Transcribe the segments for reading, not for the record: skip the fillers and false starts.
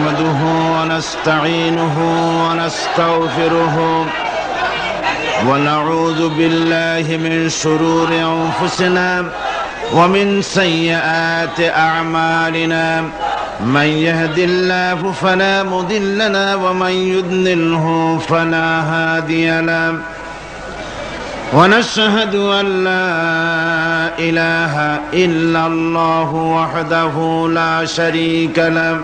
نحمده ونستعينه ونستغفره ونعوذ بالله من شرور أنفسنا ومن سيئات أعمالنا من يهد الله فلا مضل له ومن يضلله فلا هادي له ونشهد أن لا إله إلا الله وحده لا شريك له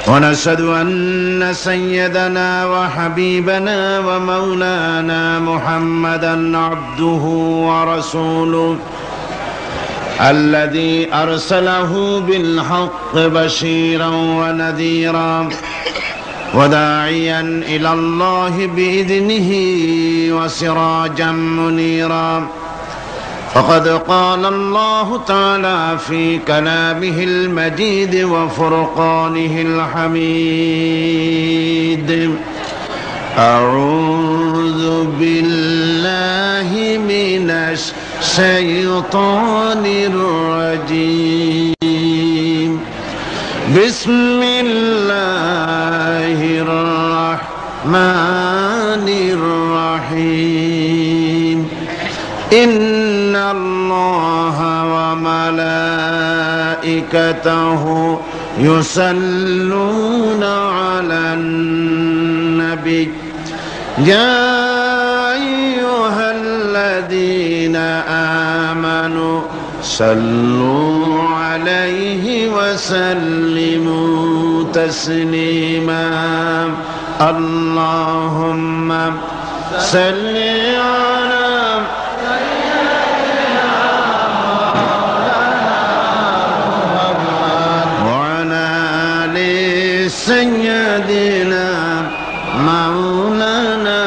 ونشهد أن سيدنا وحبيبنا ومولانا محمدا عبده ورسوله الذي أرسله بالحق بشيرا ونذيرا وداعيا إلى الله بإذنه وسراجا منيرا فقد قال الله تعالى في كلامه المجيد وفرقانه الحميد أعوذ بالله من الشيطان الرجيم بسم الله الرحمن الرحيم إن الله وملائكته يصلون على النبي يا أيها الذين آمنوا صلوا عليه وسلموا تسليما اللهم صل على سيدنا مولانا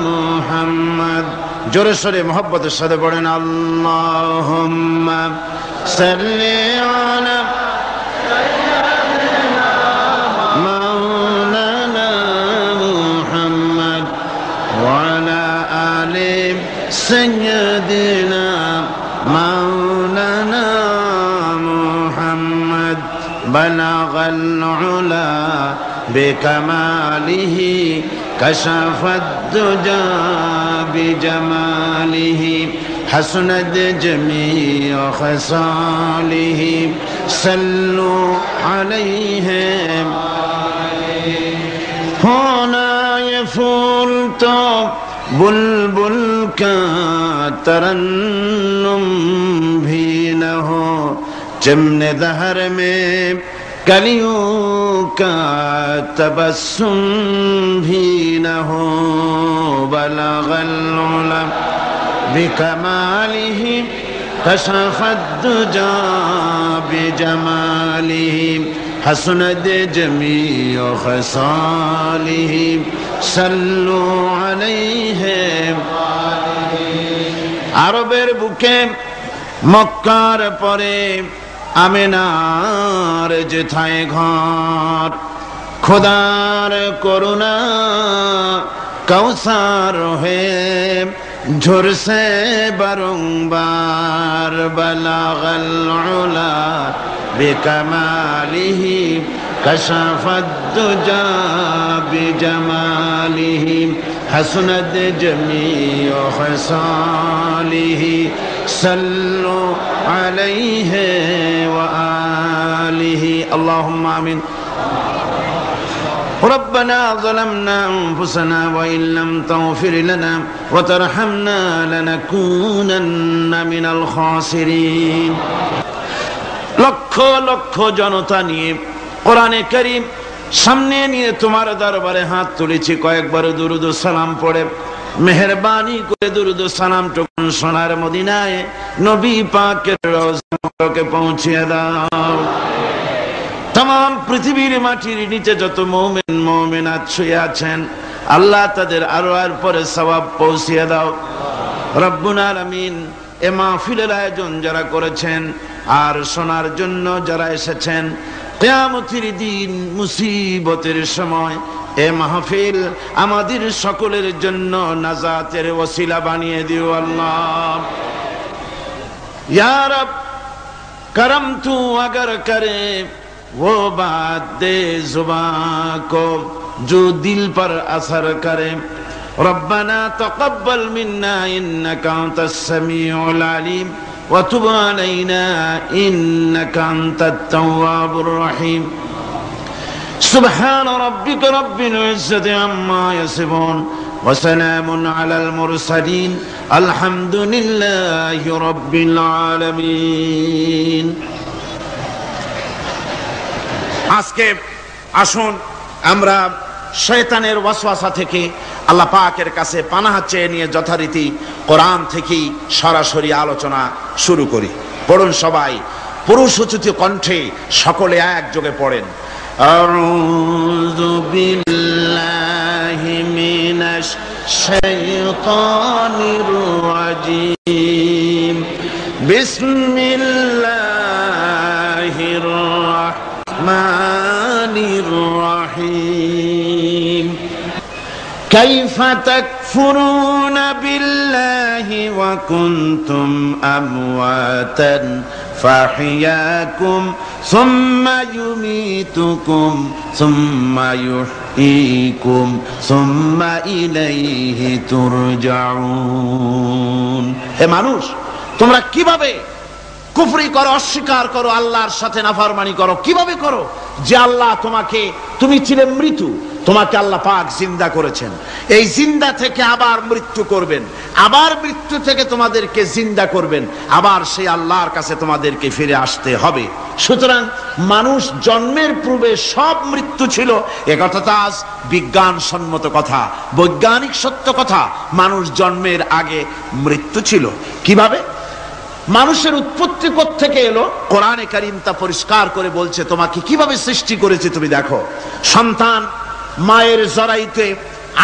محمد জোরে সোরে মোহব্বতের সাথে পড়েন আল্লাহুম্মা সাল্লি আলা সাইয়্যিদিনা মাওলানা মুহাম্মদ ওয়া আলা আলি সাইয়্যিদিনা মাওলানা মুহাম্মদ بلغ العلا بكماله كشف الدجى بجماله حسنت جميع خصاله صلوا عليه هنا يفول تو बुलबुल का तरन्नुम भी न हो चिमने दहर में कलियों का तबस्सुम भी न हो बलगल उला बिकमालिही कशफत दुजा बिजमालिही हसनत जमीअ खसालिही सल्लु अलैहि আরবের বুকে মক্কার পরে আমিনার যেথায় ঘর খোদার করুণা কৌসার হয়ে ঝরসে বারংবার বলাগল উলা বিকামালিহি কশফত দুজা বিজমালিহি حسنت جميع خصاله صلوا عليه وآله اللهم آمين ربنا ظلمنا أنفسنا وإن لم تغفر لنا وترحمنا لنكونن من الخاسرين লক্ষ লক্ষ জনতা নিয়ে কোরআনে কারীম সামনে নিয়ে তোমার দরবারে হাত তুলেছি কয়েকবার দুরুদ ও সালাম পড়ে মেহেরবানি করে দুরুদ ও সালামটুকু সোনার মদিনায় নবী পাকের রওজা মুবারকে পৌঁছিয়ে দাও तमाम পৃথিবীর মাটির নিচে যত মুমিন মুমিনাত শুয়ে আছেন আল্লাহ তাদের আরওয়ার পরে সওয়াব পৌঁছিয়ে দাও রব্বুল আলামিন এ মাহফিলের আয়োজন যারা করেছেন আর শোনার জন্য যারা এসেছেন কিয়ামতের দিন মুসিবতের সময় এ মাহফিল আমাদের সকলের জন্য নাজাতের ওসিলা বানিয়ে দিও আল্লাহ ইয়া রব करम तू अगर करे वो बात जुबां को जो दिल पर असर करे। रब्बना तक़ब्बल मिन्ना इन्नका अंतस समीउल अलीम व तुब अलैना इन्नका अंतत तव्वाबुर रहीम। सुब्हान रब्बिका रब्बिल इज्जति अम्मा यसिफून व सलामुन अलल मुरसलीन अल्हम्दुलिल्लाहि रब्बिल आलामीन। আজকে আসুন আমরা শয়তানের ওয়াসওয়াসা থেকে আল্লাহ পাকের কাছে পানাহ চেয়ে নিয়ে যথারীতি কোরআন থেকে সরাসরি আলোচনা শুরু করি। পড়ুন সবাই পুরুষোচিত কণ্ঠে, সকলে একযোগে পড়েন। আউযু বিল্লাহি মিনাশ শাইতানির রাজীম। বিসমিল্লাহির রাহমানির রহিম। كيف تكفرون بالله وكنتم أمواتا فأحياكم ثم يميتكم ثم يحييكم ثم إليه ترجعون। হে মানুষ, তোমরা কিভাবে কুফরি করো, অস্বীকার করো, আল্লাহর সাথে নাফরমানি করো? কিভাবে করো? যে আল্লাহ তুমি ছিলে মৃত্যু, তোমাকে আল্লাহ পাক জিন্দা করেছেন, এই জিন্দা থেকে আবার মৃত্যু করবেন, আবার মৃত্যু থেকে তোমাদেরকে জিন্দা করবেন, আবার সেই আল্লাহর কাছে তোমাদেরকে ফিরে আসতে হবে। সুতরাং মানুষ জন্মের পূর্বে সব মৃত্যু ছিল, একথা তো আজ বিজ্ঞানসম্মত কথা, বৈজ্ঞানিক সত্য কথা। মানুষ জন্মের আগে মৃত্যু ছিল। কিভাবে? মানুষের উৎপত্তি থেকে এলো, কোরআনে কারীম তা পরিষ্কার করে বলছে। তোমাকে কিভাবে সৃষ্টি করেছে তুমি দেখো। সন্তান মায়ের জরায়ুতে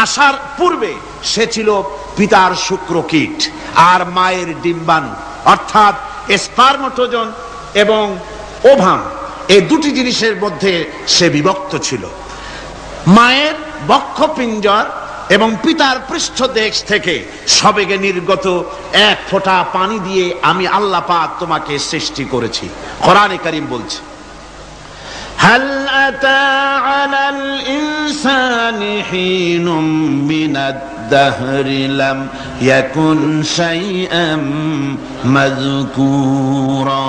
আসার পূর্বে সে ছিল পিতার শুক্রকীট আর মায়ের ডিম্বাণু, অর্থাৎ স্পার্মটোজন এবং ওভাম, এই দুটি জিনিসের মধ্যে সে বিভক্ত ছিল। মায়ের বক্ষপিঞ্জর এবং পিতার পৃষ্ঠদেশ থেকে সবেগে নির্গত এক ফোঁটা পানি দিয়ে আমি আল্লাহ পাক তোমাকে সৃষ্টি করেছি। কোরআনে কারীম বলছে, হাল আতা আলাল ইনসানি হিনুম মিনাদ দাহরি লাম ইয়াকুন শাইআম মাযকুরা।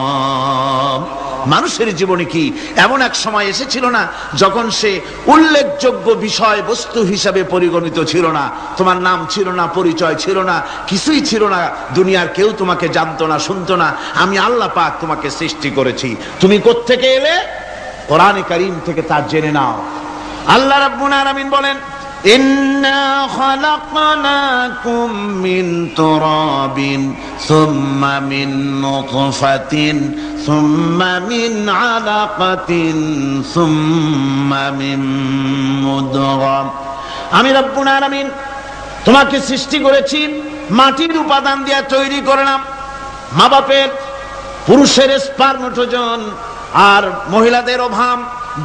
মানুষের জীবনে কি এমন এক সময় এসেছিল না যখন সে উল্লেখযোগ্য বিষয় বস্তু হিসাবে পরিগণিত ছিল না? তোমার নাম ছিল না, পরিচয় ছিল না, কিছুই ছিল না, দুনিয়ার কেউ তোমাকে জানতো না, শুনতো না। আমি আল্লাহ পাক তোমাকে সৃষ্টি করেছি। তুমি কোত্থেকে এলে? কোরআনে কারীম থেকে তা জেনে নাও। আল্লাহ রাব্বুল আলামিন বলেন, ইন্না খালাকনাকুম মিন তুরাবিন সুম্মা মিন নুতফাতিন সুম্মা মিন আলাকাতিন সুম্মা মিন মুদগা। আমি রব্বুল আলামিন তোমাকে সৃষ্টি করেছি, মাটির উপাদান দিয়ে তৈরি করলাম। মা বাপের, পুরুষের স্পার্মটোজন আর মহিলাদের ওভাম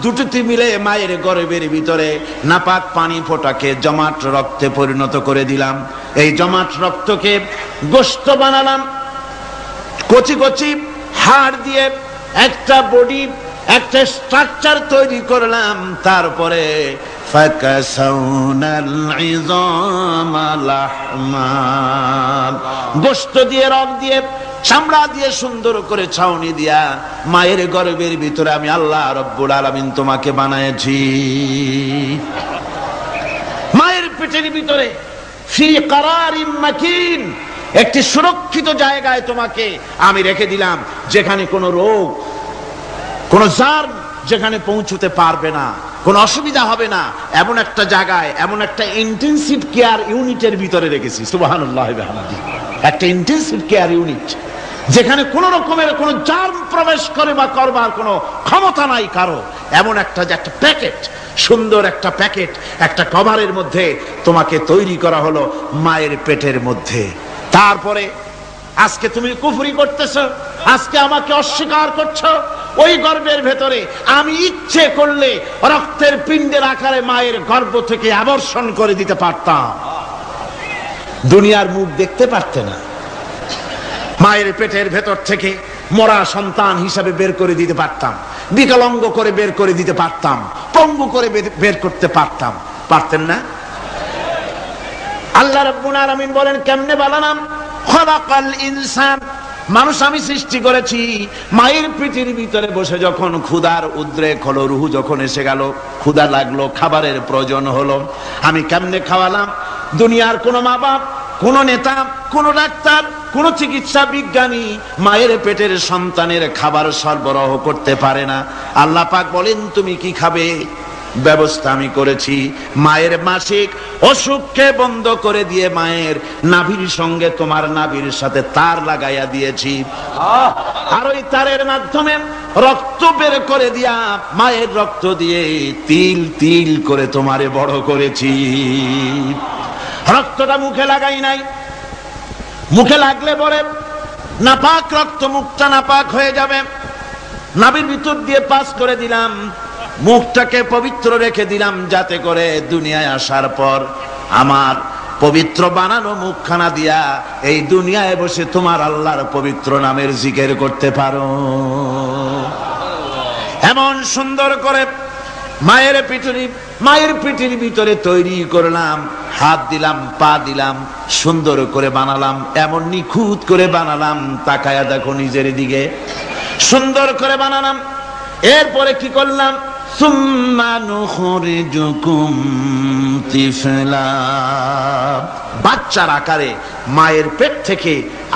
দুটোতে মিলে মায়ের গর্ভের ভিতরে নাপাক পানি ফোঁটাকে জমাট রক্তে পরিণত করে দিলাম। এই জমাট রক্তকে গোশত বানালাম, কচি কচি হাড় দিয়ে একটা বডি, একটা স্ট্রাকচার তৈরি করলাম। তারপরে ফাকাসাউনাল ইযামা লাহমা, গোশত দিয়ে, রগ দিয়ে, চামড়া দিয়ে সুন্দর করে ছাউনি দিয়া মায়ের গর্ভের ভিতরে আমি আল্লাহ রব্বুল আলামিন তোমাকে বানাইছি। মায়ের পেটের ভিতরে ফি কারারিম মাকিন, একটি সুরক্ষিত জায়গায় তোমাকে আমি রেখে দিলাম, যেখানে কোনো রোগ, কোনো জার্ম যেখানে পৌঁছতে পারবে না, কোনো অসুবিধা হবে না। এমন একটা জায়গায়, এমন একটা ইন্টেনসিভ কেয়ার ইউনিটের ভিতরে রেখেছি। সুবহানাল্লাহ ওয়া বিহামদিহি। একটা ইন্টেনসিভ কেয়ার ইউনিট, যেখানে কোন রকমের কোন জার্ম প্রবেশ করে বা করবার কোনো ক্ষমতা নাই কারো। এমন একটা প্যাকেট, সুন্দর একটা প্যাকেট, একটা কভারের মধ্যে তোমাকে তৈরি করা হলো মায়ের পেটের মধ্যে। তারপরে আজকে তুমি কুফরি করতেছো, আজকে আমাকে অস্বীকার করছো। ওই গর্ভের ভেতরে আমি ইচ্ছে করলে রক্তের পিণ্ডের আকারে মায়ের গর্ভ থেকে আবর্ষণ করে দিতে পারতাম, দুনিয়ার মুখ দেখতে পারতে না। মায়ের পেটের ভেতর থেকে মরা সন্তান হিসাবে বের করে দিতে পারতাম। বিকলাঙ্গ করে বের করে দিতে পারতাম, পঙ্গু করে বের করতে পারতাম, পারতেন না? আল্লাহ রাব্বুল আলামিন বলেন কেমনে বানালাম? খলাকাল ইনসান, মানুষ আমি সৃষ্টি করেছি মায়ের পিঠের ভিতরে বসে যখন ক্ষুধার উদ্রেক হলো, রুহু যখন এসে গেল, ক্ষুধা লাগলো, খাবারের প্রয়োজন হলো, আমি কেমনে খাওয়ালাম? দুনিয়ার কোন মা বাপ, কোন নেতা, কোন ডাক্তার, কোন চিকিৎসা বিজ্ঞানী মায়ের পেটের সন্তানের খাবার সরবরাহ করতে পারে না। আল্লাহ পাক বলেন তুমি কি খাবে? ব্যবস্থা আমি করেছি। মায়ের মাসিক অসুখকে বন্ধ করে দিয়ে মায়ের নাভির সঙ্গে তোমার নাভির সাথে তার লাগাইয়া দিয়েছি, আর ওই তারের মাধ্যমে রক্ত বের করে দিয়া মায়ের রক্ত দিয়ে তিল তিল করে তোমারে বড় করেছি। রক্তটা মুখে লাগাই নাই, মুখে লাগলে পরে নাপাক রক্ত, মুখটা নাপাক হয়ে যাবে। নাভির ভিতর দিয়ে পাস করে দিলাম, মুখটাকে পবিত্র রেখে দিলাম, যাতে করে দুনিয়ায় আসার পর আমার পবিত্র বানানো মুখখানা দিয়া এই দুনিয়ায় বসে তোমার আল্লাহর পবিত্র নামের জিকির করতে পারো। এমন সুন্দর করে মায়ের পিঠের ভিতরে তৈরি করলাম, হাত দিলাম, পা দিলাম, সুন্দর করে বানালাম, এমন নিখুঁত করে বানালাম, তাকায়া দেখো নিজের দিকে, সুন্দর করে বানালাম। এরপরে কি করলাম? সুম্মা নুখরিজুকুম তিফলা, বাচ্চার আকারে মায়ের পেট থেকে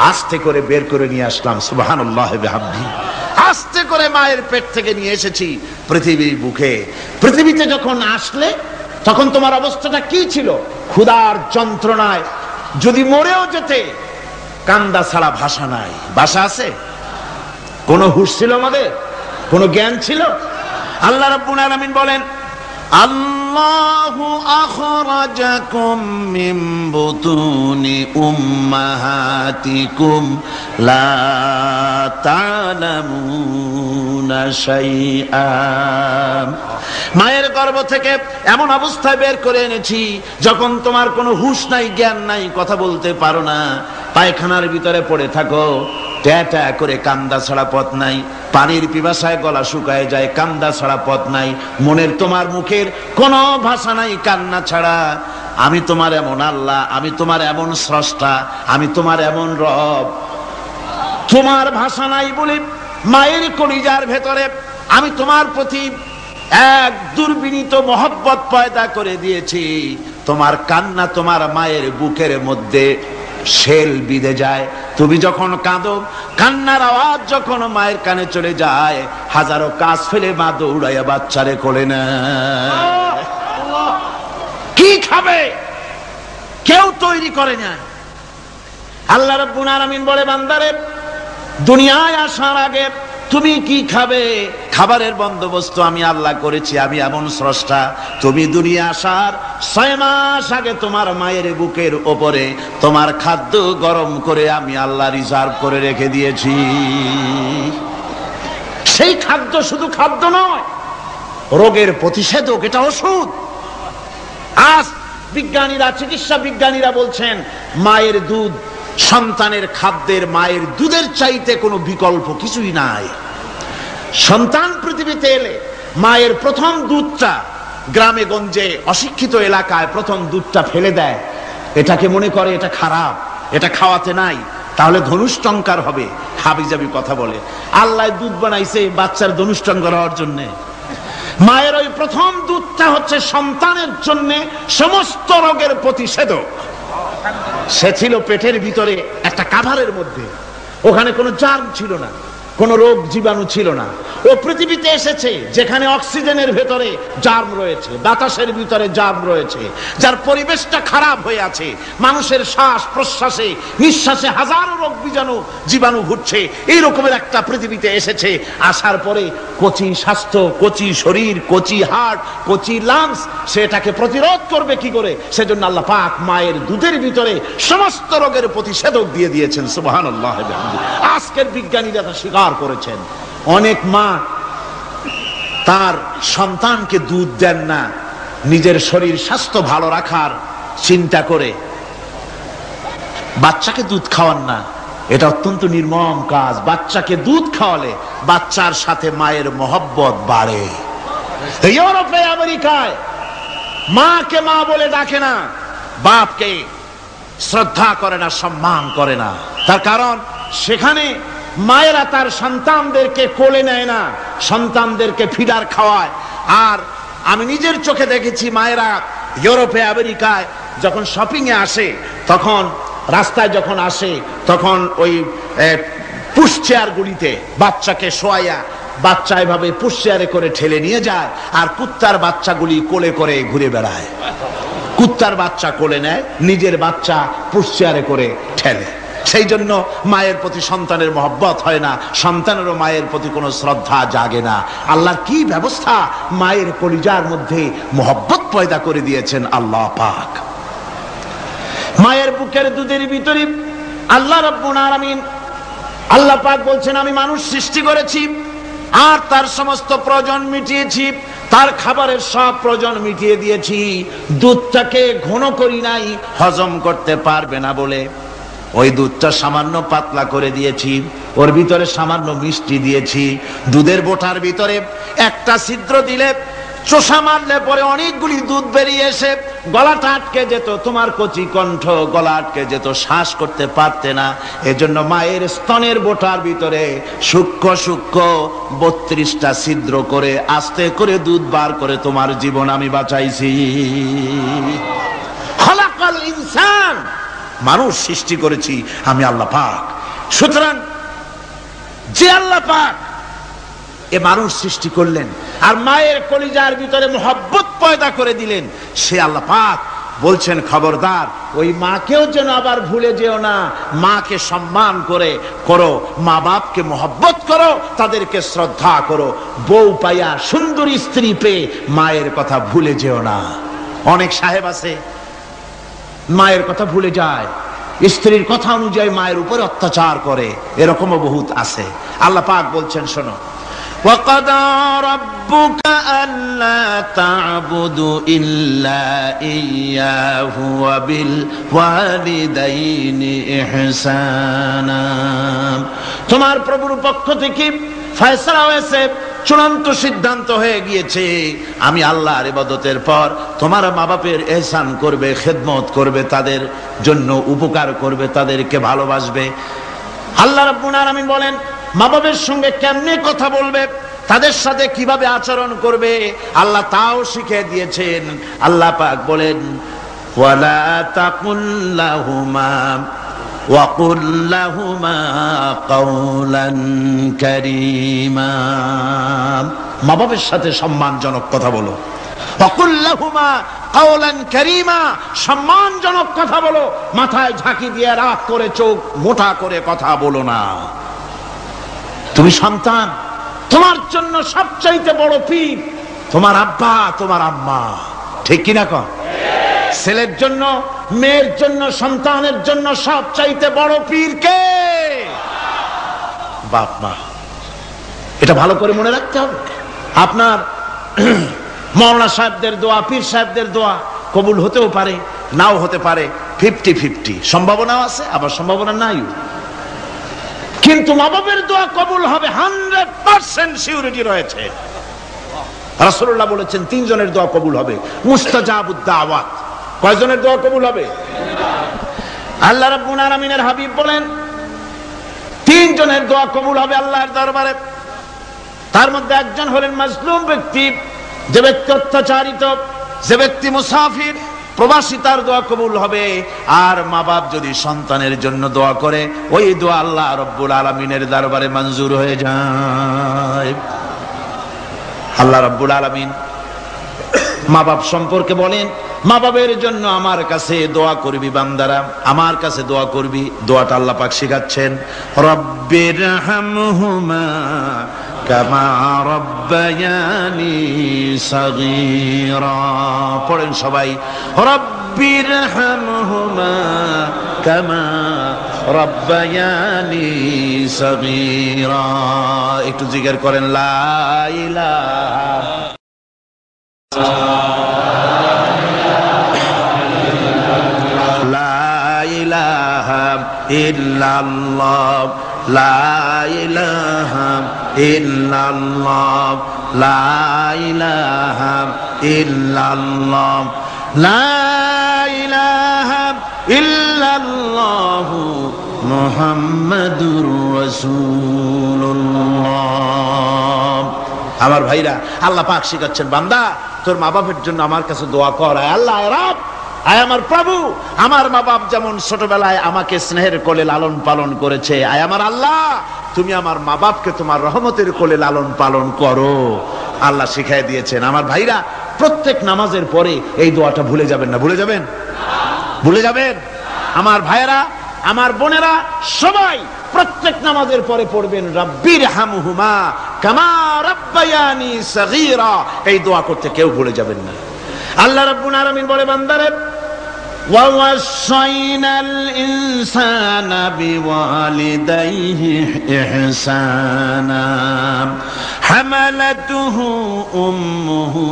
আস্তে করে বের করে নিয়ে আসলাম। সুবহানাল্লাহ বিহামদিহি, আস্তে করে মায়ের পেট থেকে নিয়ে এসেছি পৃথিবীর বুকে। পৃথিবীতে যখন আসলে তখন তোমার অবস্থাটা কি ছিল? ক্ষুধার যন্ত্রণায় যদি মরেও যেতে, কান্দা ছাড়া ভাষা নাই। ভাষা আছে? কোন হুঁশ ছিল আমাদের? কোন জ্ঞান ছিল? আল্লাহ রাব্বুল আলামিন বলেন আল্লাহু আখরাজাকুম মিন বুতুনি উম্মাহাতিকুম লা তা'লামুনা শাইআ, মায়ের গর্ভ থেকে এমন অবস্থায় বের করে এনেছি যখন তোমার কোনো হুঁশ নাই, জ্ঞান নাই, কথা বলতে পারো না, পায়খানার ভিতরে পড়ে থাকো, ট্যাটা করে কান্দা ছাড়া পথ নাই, পানির পিপাসায় গলা শুকায় যায়, কান্দা ছাড়া পথ নাই, মনের তোমার মুখের কোনো ভাষা নাই কান্না ছাড়া। আমি তোমার এমন আল্লাহ, আমি তোমার এমন স্রষ্টা, আমি তোমার এমন রব। তোমার ভাষা নাই বলে মায়ের কলিজার ভেতরে আমি তোমার প্রতি এক দুর্বিনীত মহব্বত পয়দা করে দিয়েছি। তোমার কান্না তোমার মায়ের বুকের মধ্যে শেল বিঁধে যায়। তুমি যখন কাঁদো, কান্নার আওয়াজ যখন মায়ের কানে চলে যায়, হাজারো কাজ ফেলে মা দৌড়াইয়া বাচ্চারে কোলে নেয়। কি খাবে কেউ তৈরি করে না। আল্লাহ রাব্বুল আলামিন বলে বান্দারে, দুনিয়ায় আসার আগে তুমি কি খাবে, খাবারের বন্দোবস্ত আমি আল্লাহ করেছি, আমি এমন স্রষ্টা। তুমি দুনিয়া আসার 6 মাস আগে তোমার মায়ের বুকের ওপরে তোমার খাদ্য গরম করে আমি আল্লাহ রিজার্ভ করে রেখে দিয়েছি। সেই খাদ্য শুধু খাদ্য নয়, রোগের প্রতিষেধক, এটা ওষুধ। আজ বিজ্ঞানীরা, চিকিৎসা বিজ্ঞানীরা বলছেন মায়ের দুধ সন্তানের খাদ্যের, মায়ের দুধের চাইতে কোনো বিকল্প কিছুই নাই। সন্তান পৃথিবীতে এলে মায়ের প্রথম দুধটা, গ্রামে গঞ্জে অশিক্ষিত এলাকায় প্রথম দুধটা ফেলে দেয়, এটাকে মনে করে এটা খারাপ, এটা খাওয়াতে নাই, তাহলে ধনুষ্টঙ্কার হবে, হাবিজাবি কথা বলে। আল্লাহ দুধ বানাইছে বাচ্চার ধনুষ্টঙ্কার হওয়ার জন্যে। মায়ের ওই প্রথম দুধটা হচ্ছে সন্তানের জন্য সমস্ত রোগের প্রতিষেধক। সে ছিল পেটের ভিতরে একটা কাভারের মধ্যে, ওখানে কোনো জার্ম ছিল না, কোনো রোগ জীবাণু ছিল না। ও পৃথিবীতে এসেছে যেখানে অক্সিজেনের ভেতরে জার্ম রয়েছে, বাতাসের ভিতরে জার্ম রয়েছে, যার পরিবেশটা খারাপ হয়ে আছে, মানুষের শ্বাস প্রশ্বাসে নিঃশ্বাসে হাজারো রোগ জীবাণু ঘুরছে। এই রকমের একটা পৃথিবীতে এসেছে। আসার পরে কচি স্বাস্থ্য, কচি শরীর, কচি হার্ট, কচি লাংস, সেটাকে প্রতিরোধ করবে কি করে? সেজন্য আল্লাহ পাক মায়ের দুধের ভিতরে সমস্ত রোগের প্রতিষেধক দিয়ে দিয়েছেন। সুবহানাল্লাহ। আজকের বিজ্ঞানীরা তা স্বীকার করেছেন। অনেক মা তার সন্তানকে দুধ দেন না, নিজের শরীর স্বাস্থ্য ভালো রাখার চিন্তা করে বাচ্চাকে দুধ খাওয়ান না। এটা অত্যন্ত নির্মম কাজ। বাচ্চাকে দুধ খাওয়ালে বাচ্চার সাথে মায়ের মহব্বত বাড়ে। ইউরোপে আমেরিকায় মাকে মা বলে ডাকে না, বাপকে শ্রদ্ধা করে না, সম্মান করে না। তার কারণ সেখানে মায়েরা তার সন্তানদেরকে কোলে নেয় না, সন্তানদেরকে ফিডার খাওয়ায়। আর আমি নিজের চোখে দেখেছি মায়েরা ইউরোপে আমেরিকায় যখন শপিং এ আসে, তখন রাস্তায় যখন আসে, তখন ওই পুশ চেয়ার গুলিতে বাচ্চাকে শোয়াইয়া বাচ্চা এভাবে পুশ চেয়ারে করে ঠেলে নিয়ে যায়, আর কুত্তার বাচ্চাগুলি কোলে করে ঘুরে বেড়ায়। কুত্তার বাচ্চা কোলে নেয়, নিজের বাচ্চা পুশ চেয়ারে করে ঠেলে। সেই জন্য মায়ের প্রতি সন্তানের মহব্বত হয় না, সন্তানেরও মায়ের প্রতি কোনো শ্রদ্ধা জাগে না। আল্লাহর কি ব্যবস্থা, মায়ের কলিজার মধ্যে মহব্বত পয়দা করে দিয়েছেন আল্লাহ পাক। মায়ের বুকের দুধের ভিতরে আল্লাহ রাব্বুল আলামিন, আল্লাহ পাক বলছেন, আমি মানুষ সৃষ্টি করেছি আর তার সমস্ত প্রয়োজন মিটিয়েছি, তার খাবারের সব প্রয়োজন মিটিয়ে দিয়েছি। দুধটাকে ঘন করি নাই, হজম করতে পারবে না বলে ওই দুধটা সামান্য পাতলা করে দিয়েছি, ওর ভিতরে সামান্য মিষ্টি দিয়েছি। দুধের বোটার ভিতরে একটা ছিদ্র দিলে, চোষা মারলে পরে অনেকগুলি দুধ বেরিয়ে এসে গলাটা আটকে যেত, তোমার কচি কণ্ঠ গলা আটকে যেত, শ্বাস করতে পারতে না। এজন্য মায়ের স্তনের বোটার ভিতরে সূক্ষ্ম সূক্ষ্ম 32টা ছিদ্র করে আস্তে করে দুধ বার করে তোমার জীবন আমি বাঁচাইছি। খলাকাল ইনসান, মানুষ সৃষ্টি করেছি আমি আল্লাহ পাক। সুতরাং যে আল্লাহ পাক এ মানুষ সৃষ্টি করলেন আর মায়ের কলিজার ভিতরে মোহব্বত পয়দা করে দিলেন, সে আল্লাহ পাক বলছেন, খবরদার ওই মাকেও যেন আবার ভুলে যেও না। মাকে সম্মান করে করো, মা বাপকে মোহব্বত করো, তাদেরকে শ্রদ্ধা করো। বউ পাইয়া, সুন্দরী স্ত্রী পেয়ে মায়ের কথা ভুলে যেও না। অনেক সাহেব আছে মায়ের কথা ভুলে যায়, স্ত্রীর কথা অনুযায়ী মায়ের উপরে অত্যাচার করে, এরকমও বহুত আছে। আল্লাহ পাক বলছেন, শোনো, وَقَضَى رَبُّكَ أَلَّا تَعْبُدُوا إِلَّا إِيَّاهُ وَبِالْوَالِدَيْنِ إِحْسَانًا। তোমার প্রভুর পক্ষ থেকে ফয়সালা হয়েছে, চূড়ান্ত সিদ্ধান্ত হয়ে গিয়েছে, আমি আল্লাহর ইবাদতের পর তোমার মা বাপের ইহসান করবে, খেদমত করবে, তাদের জন্য উপকার করবে, তাদেরকে ভালোবাসবে। আল্লাহ রাব্বুল আলামিন বলেন, মা বাবার সঙ্গে কেমনে কথা বলবে, তাদের সাথে কিভাবে আচরণ করবে, আল্লাহ তাও শিখিয়ে দিয়েছেন। আল্লাহ পাক বলেন, ওয়ালা তাকুল লাহুমা ওয়াকুল লাহুমা কাওলান কারীমা। মা বাবার সাথে সম্মানজনক কথা বলো। ওয়াকুল লাহুমা কাওলান কারীমা, সম্মানজনক কথা বলো। মাথায় ঝাঁকি দিয়ে রাগ করে চোখ মোটা করে কথা বলো না। তুমি সন্তান, তোমার জন্য সবচাইতে বড় পীর তোমার আব্বা, তোমার আম্মা, ঠিক কিনা কন? ছেলের জন্য, মেয়ের জন্য, সন্তানের জন্য সবচাইতে বড় পীর কে? বাপ মা। এটা ভালো করে মনে রাখতে হবে। আপনার মাওলানা সাহেবদের দোয়া, পীর সাহেবদের দোয়া কবুল হতেও পারে, নাও হতে পারে, 50-50 সম্ভাবনাও আছে, আবার সম্ভাবনা নাই। কিন্তু মা বাবের দোয়া কবুল হবে 100% সিউরিটি রয়েছে। রাসূলুল্লাহ বলেছেন 3 জনের দোয়া কবুল হবে, মুস্তাজাবুদ দাওয়াত। কয়জনের দোয়া কবুল হবে? আল্লাহ রাব্বুল আলামিনের হাবিব বলেন 3 জনের দোয়া কবুল হবে আল্লাহর দরবারে। তার মধ্যে একজন হলেন মাজলুম ব্যক্তি, যে ব্যক্তি অত্যাচারিত, যে ব্যক্তি মুসাফির, প্রবাসী, তার দোয়া কবুল হবে। আর মা বাপ যদি সন্তানের জন্য দোয়া করে, ওই দোয়া আল্লাহ রাব্বুল আলামিনের দরবারে মঞ্জুর হয়ে যায়। আল্লাহ রাব্বুল আলামিন মা বাপ সম্পর্কে বলেন, মা বাবের জন্য আমার কাছে দোয়া করবি বান্দারা, আমার কাছে দোয়া করবি। দোয়াটা আল্লাহ পাক শিখাচ্ছেন, রব্বিরহামহুমা কামা রব্বায়ানি সাগীরা। পড়েন সবাই, রব্বিরহামহুমা কামা রব্বায়ানি সাগীরা। একটু জিকির করেন, লা ইলাহা ইল্লাল্লাহ লা ইলাহা ইল্লাল্লাহ লা ইলাহা ইল্লাল্লাহ লা ইলাহা ইল্লাল্লাহ মুহাম্মাদুর রাসূলুল্লাহ। আমার ভাইরা, আল্লাহ পাক শিখাচ্ছেন, বান্দা তোর মা বাপের জন্য আমার কাছে দোয়া কর। আল্লাহ রব, আয় আমার প্রভু, আমার মা বাপ যেমন ছোটবেলায় আমাকে স্নেহের কোলে লালন পালন করেছে, আয় আমার আল্লাহ তুমি আমার মা বাপকে তোমার রহমতের কোলে লালন পালন করো। আল্লাহ শিখাই দিয়েছেন। আমার ভাইরা, প্রত্যেক নামাজের পরে এই দোয়াটা ভুলে যাবেন না। ভুলে যাবেন? ভুলে যাবেন? আমার ভাইরা, আমার বোনেরা, সবাই প্রত্যেক নামাজের পরে পড়বেন রাব্বির হামহুমা কামা রাব্বায়ানি সগীরা। এই দোয়া করতে কেউ ভুলে যাবেন না। আল্লাহ রাব্বুল আলামিন বলে, বান্দারে ওয়া ওয়াসাইনাল ইনসানা বিওয়ালিদাইহি ইহসানা হামালাতুহু উম্মুহু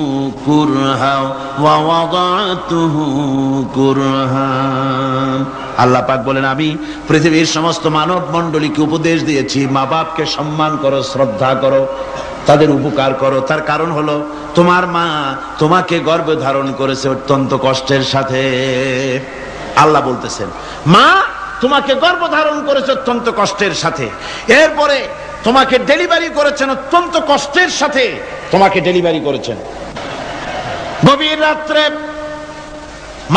কুরহা ওয়া ওয়াদাতুহু কুরহা। আল্লাহ পাক বলেন, আমি পৃথিবীর সমস্ত মানব মণ্ডলীকে উপদেশ দিয়েছি, মা বাপকে সম্মান করো, শ্রদ্ধা করো, তাদের উপকার করো। তার কারণ হলো তোমার মা তোমাকে গর্ভে ধারণ করেছে অত্যন্ত কষ্টের সাথে। আল্লাহ বলতেছেন, মা তোমাকে গর্ভ ধারণ করেছে অত্যন্ত কষ্টের সাথে, এরপরে তোমাকে ডেলিভারি করেছেন অত্যন্ত কষ্টের সাথে, তোমাকে ডেলিভারি করেছেন। গভীর রাত্রে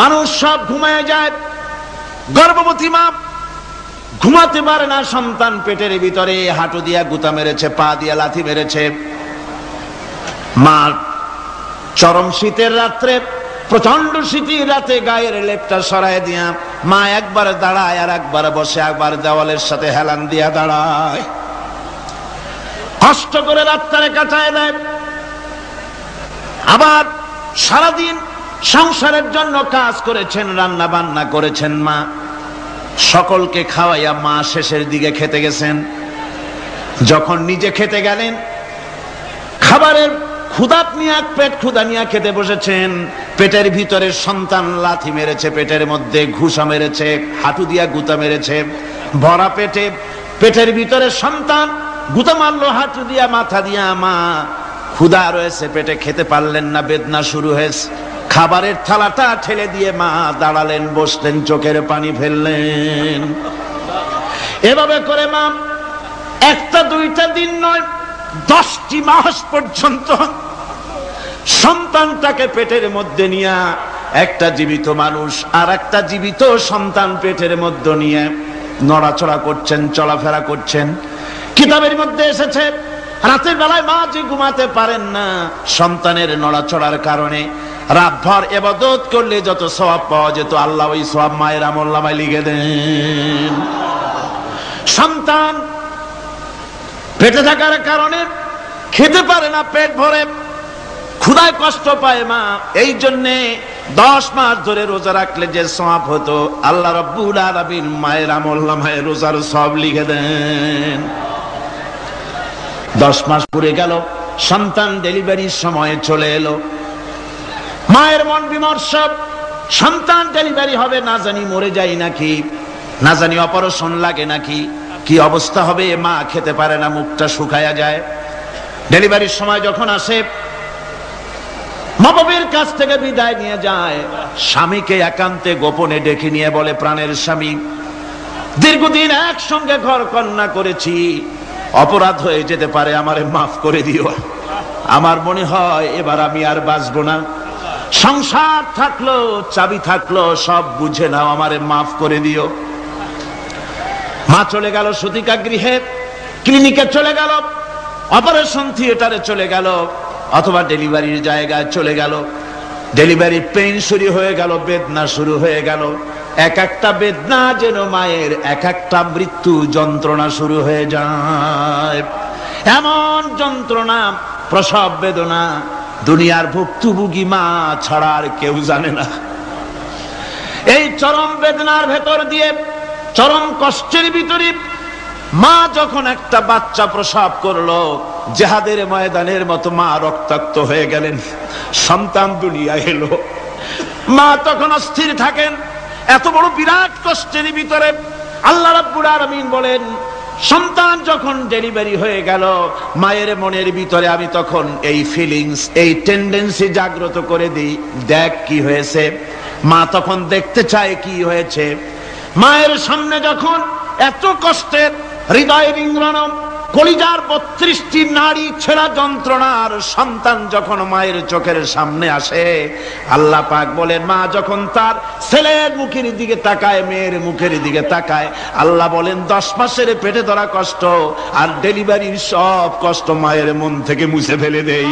মানুষ সব ঘুমায় যায়, গর্ভবতী মা ঘুমাতে পারে না, সন্তান পেটের ভিতরে হাঁটু দিয়া গুতা মেরেছে, পা দিয়া লাথি মেরেছে। মা চরম শীতের রাত্রে, প্রচন্ড শীতের রাতে গায়ের লেপটা সরায় দিয়া মা একবার দাঁড়ায় আর একবার বসে, একবার দেওয়ালের সাথে হেলান দিয়া দাঁড়ায়, কষ্ট করে রাতটারে কাটায় দেয়। আবার সারাদিন সংসারের জন্য কাজ করেছেন, রান্না বান্না করেছেন, মা সকলকে খাওয়াইয়া মা শেষের দিকে খেতে গেছেন। যখন নিজে খেতে গেলেন, খাবারের ক্ষুধা নিয়ে, পেট ক্ষুধা নিয়ে খেতে বসেছেন, পেটের ভিতরে সন্তান লাথি মেরেছে, পেটের মধ্যে ঘুষা মেরেছে, হাঁটু দিয়া গুতা মেরেছে, ভরা পেটে, পেটের ভিতরে সন্তান গুতা মারলো হাঁটু দিয়া, মাথা দিয়া। মা ক্ষুধা রয়েছে, পেটে খেতে পারলেন না, বেদনা শুরু হয়েছে। খাবারের থালাটা ঠেলে দিয়ে মা দাঁড়ালেন, বসলেন, চোখের পানি ফেললেন। এভাবে করে মা একটা দুইটা দিন নয়, 10টি মাস পর্যন্ত সন্তানটাকে পেটের মধ্যে নিয়ে, একটা জীবিত মানুষ আর একটা জীবিত সন্তান পেটের মধ্যে নিয়ে নড়াচড়া করছেন, চলাফেরা করছেন। কিতাবের মধ্যে এসেছে, রাতের বেলায় মা যে ঘুমাতে পারেন না, সন্তানের নড়াচড়ার কারণে রাতভর ইবাদত করলে যত সওয়াব পাওয়া যেত, আল্লাহ ওই সওয়াব মায়ের আমলনামায় লিখে দেন। সন্তান পেটে থাকার কারণে খেতে পারে না, পেট ভরে ক্ষুধায় কষ্ট পায় মা, এই জন্যে 10 মাস ধরে রোজা রাখলে যে সওয়াব হতো, আল্লাহ রাব্বুল আলামিন মায়ের আমলনামায় রোজার সওয়াব লিখে দেন। 10 মাস পুরে গেল, সন্তান ডেলিভারির সময় চলে এলো। মায়ের মন বিমর্ষ, সন্তান ডেলিভারি হবে, না জানি মরে যায় নাকি, না জানি অপারেশন লাগে নাকি, কি অবস্থা হবে। মা খেতে পারে না, মুখটা শুকায়া যায়। ডেলিভারির সময় যখন আসে, মা বাবার কাছ থেকে বিদায় নিয়ে যায়, স্বামীকে একান্তে গোপনে ডেকে নিয়ে বলে, প্রাণের স্বামী, দীর্ঘদিন একসঙ্গে ঘর কন্যা করেছি, অপরাধ হয়ে যেতে পারে, আমারে মাফ করে দিও। আমার মনে হয় এবার আমি আর বাঁচবো না। সংসার থাকলো, চাবি থাকলো, সব বুঝে নাও, আমারে মাফ করে দিও। মা চলে গেল সতিকা গৃহে, ক্লিনিকে চলে গেল, অপারেশন থিয়েটারে চলে গেল, অথবা ডেলিভারির জায়গায় চলে গেল। ডেলিভারি পেইন শুরু হয়ে গেল, বেদনা শুরু হয়ে গেল। এক একটা বেদনা যেন মায়ের এক একটা মৃত্যু যন্ত্রণা শুরু হয়ে যায়। এমন যন্ত্রণা, প্রসব বেদনা দুনিয়ার ভুক্তভোগী মা ছাড়া আর কেউ জানে না। এই চরম বেদনার ভেতর দিয়ে, চরম কষ্টের ভিতরে মা যখন একটা বাচ্চা প্রসব করলো, জিহাদের ময়দানের মতো মা রক্তাক্ত হয়ে গেলেন, সন্তান দুনিয়ায় এলো। মা তখন অস্থির থাকেন, এত বড় বিরাট কষ্টের ভিতরে আল্লাহ রাব্বুল আলামিন বলেন, সন্তান যখন ডেলিভারি হয়ে গেল, মায়ের মনের ভিতরে আমি তখন এই ফিলিংস, এই টেন্ডেন্সি জাগ্রত করে দিই, দেখ কি হয়েছে। মা তখন দেখতে চায় কি হয়েছে। মায়ের সামনে যখন এত কষ্টের, হৃদয় বিংড়ানো, কলিজার 32টি নাড়ি ছেঁড়া যন্ত্রণার সন্তান যখন মায়ের চোখের সামনে আসে, আল্লাহ পাক বলেন, মা যখন তার ছেলের মুখের দিকে তাকায়, মেয়ের মুখের দিকে তাকায়, আল্লাহ বলেন 10 মাসের পেটে ধরা কষ্ট আর ডেলিভারির সব কষ্ট মায়ের মন থেকে মুছে ফেলে দেই।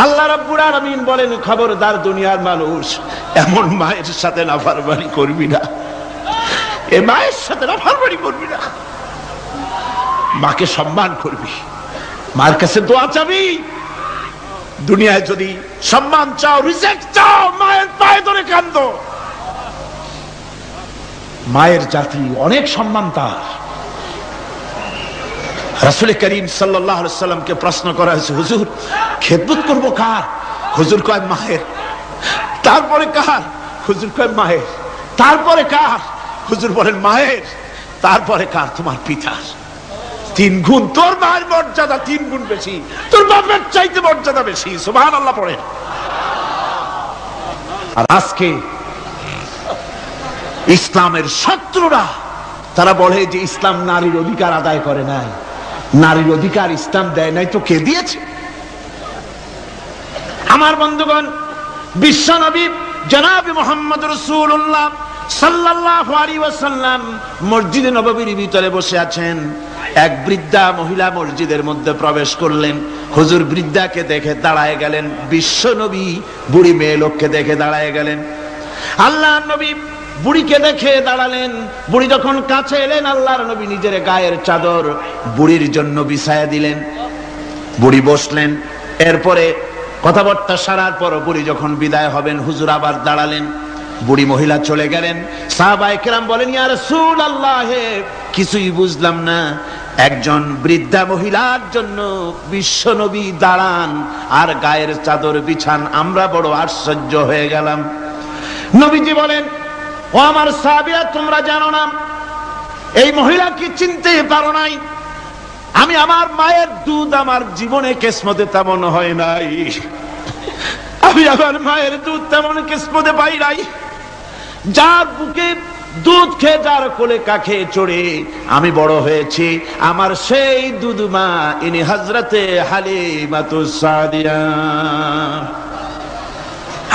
আল্লাহ রাব্বুল আলামিন বলেন, খবরদার দুনিয়ার মানুষ, এমন মায়ের সাথে নাফরমানি করবি না, এ মায়ের সাথে নাফরমানি করবি না, মাকে সম্মান করবি, মার কাছে দোয়া চাবি। দুনিয়ায় যদি সম্মান চাও, রিজেক্ট চাও, মায়ের পায়ে ধরে কাঁদো। মায়ের জাতি অনেক সম্মান তার। রাসূল করিম সাল্লাল্লাহু আলাইহি সাল্লামকে প্রশ্ন করা হয়েছে, হুজুর খেদমত করব কার? হুজুর কয় মায়ের। তারপরে কার? হুজুর কয় মায়ের। তারপরে কার? হুজুর বলেন মায়ের। তারপরে কার? তোমার পিতার। 3 গুণ। তোর মায়ের মর্যাদা 3 গুণ বেশি, তোর বাপের চাইতে মর্যাদা বেশি। সুবহানাল্লাহ পড়েন। আর আজকে ইসলামের শত্রুরা তারা বলে যে ইসলাম নারীর অধিকার আদায় করে নাই। নারীর অধিকার ইসলাম দেয় নাই তো কে দিয়েছে? আমার বন্ধুগণ, বিশ্ব নবী জনাব মুহাম্মদ রাসূলুল্লাহ সাল্লাল্লাহু আলাইহি ওয়াসাল্লাম মসজিদে নববীর ভিতরে বসে আছেন। এক বৃদ্ধা মহিলা মসজিদের মধ্যে প্রবেশ করলেন। হুজুর বৃদ্ধাকে দেখে দাঁড়ায় গেলেন, বিশ্ব নবী বুড়ি মেয়ে লোককে দেখে দাঁড়ায় গেলেন। আল্লাহর নবী বুড়িকে দেখে দাঁড়ালেন। বুড়ি যখন কাছে এলেন, আল্লাহর নবী নিজের গায়ের চাদর বুড়ির জন্য বিছায়া দিলেন। বুড়ি বসলেন। এরপরে কথাবার্তা সারার পর বুড়ি যখন বিদায় হবেন, হুজুর আবার দাঁড়ালেন। বুড়ি মহিলা চলে গেলেন। সাহাবায়ে কেরাম বলেন, ইয়া রাসূলুল্লাহ, কিছুই বুঝলাম না, একজন বৃদ্ধা মহিলার জন্য বিশ্ব নবী দাঁড়ান আর গায়ের চাদর বিছান, আমরা বড় আশ্চর্য হয়ে গেলাম। নবীজি বলেন, ও আমার সাহাবীরা, তোমরা জানো না, এই মহিলা কি চিনতে পারো নাই? আমি আমার মায়ের দুধ আমার জীবনে কিসমতে তেমন হয় নাই। আমি আমার মায়ের দুধ তেমন কিসমতে পাই নাই। যার বুকে দুধ খেয়ে, যার কোলে কাখে চড়ে আমি বড় হয়েছি, আমার সেই দুধ মা, ইনি হযরতে হালিমাতুস সাদিয়া,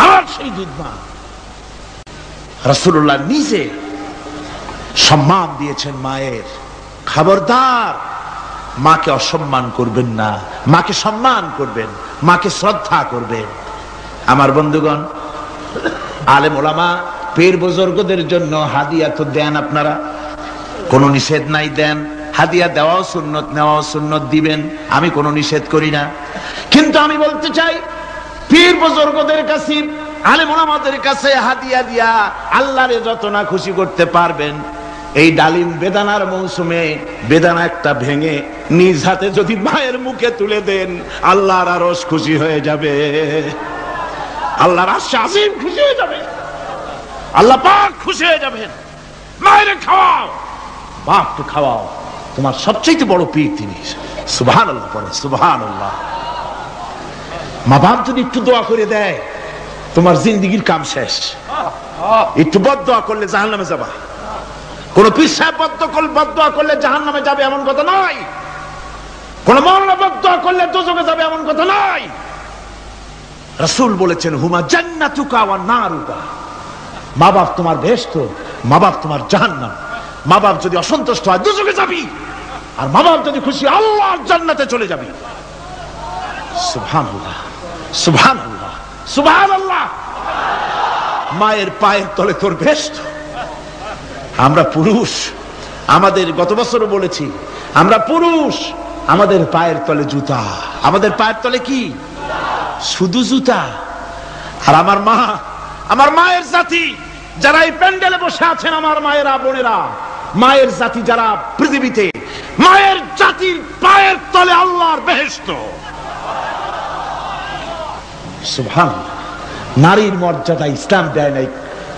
আমার সেই দুধ মা। রাসূলুল্লাহ নিজে সম্মান দিয়েছেন মায়ের। খবরদার, মাকে অসম্মান করবেন না, মাকে সম্মান করবেন, মাকে শ্রদ্ধা করবেন। আমার বন্ধুগণ, আলেম ওলামা পীর বুজুর্গদের জন্য হাদিয়া তো দেন আপনারা, কোনো নিষেধ নাই, দেন। হাদিয়া দেওয়াও সুন্নত, নেওয়াও সুন্নত, দিবেন, আমি কোনো নিষেধ করি না। কিন্তু আমি বলতে চাই, পীর বুজুর্গদের কাছে, আলেম ওলামাদের কাছে হাদিয়া দিয়া আল্লাহরে যত না খুশি করতে পারবেন, এই ডালিম বেদানার মৌসুমে বেদানা একটা ভেঙে নিজ হাতে যদি মায়ের মুখে তুলে দেন, আল্লাহর আরশ খুশি হয়ে যাবে, আল্লাহর আরশ আজিম খুশি হয়ে যাবে, আল্লাহ পাক খুশি হয়ে যাবেন। মায়ের খাওয়াও, বাপকে খাওয়াও, তোমার সবচেয়ে বড় পীর তিনি। সুবহানাল্লাহ পড়ে, সুবহানাল্লাহ। মা বাপ যদি একটু দোয়া করে দেয়, তোমার জিন্দেগির কাম শেষ। একটু বদদোয়া করলে জাহান্নামে যাবা। কোন পীর সাহেব বদদোয়া করলে জাহান্নামে যাবে এমন কথা নয়। কোন মাওলানা বদদোয়া করলে দোজখে যাবে এমন কথা নয়। রাসূল বলেছেন, হুমা জান্নাতুকা ওয়া নারুকা। মা বাপ তোমার বেহেশত, মা বাপ তোমার জাহান্নাম। মা বাপ যদি অসন্তুষ্ট হয়, দোজখে যাবি, আর মা বাপ যদি খুশি, আল্লাহর জান্নাতে চলে যাবি। সুবহানাল্লাহ, সুবহানাল্লাহ, সুবহানাল্লাহ। মায়ের পায়ের তলে তোর বেহেশত। আমরা পুরুষ, আমাদের গত বছরও বলেছি, আমরা পুরুষ, আমাদের পায়ের তলে জুতা। আমাদের পায়ের তলে কি? শুধু জুতা। আর আমার মা, আমার মায়ের জাতি যারা এই প্যান্ডেলে বসে আছেন, আমার মায়েরা, বোনেরা, মায়ের জাতি যারা পৃথিবীতে, মায়ের জাতির পায়ের তলে আল্লাহর বেহেশত। সুবহানাল্লাহ। নারীর মর্যাদা ইসলাম দেয় নাই,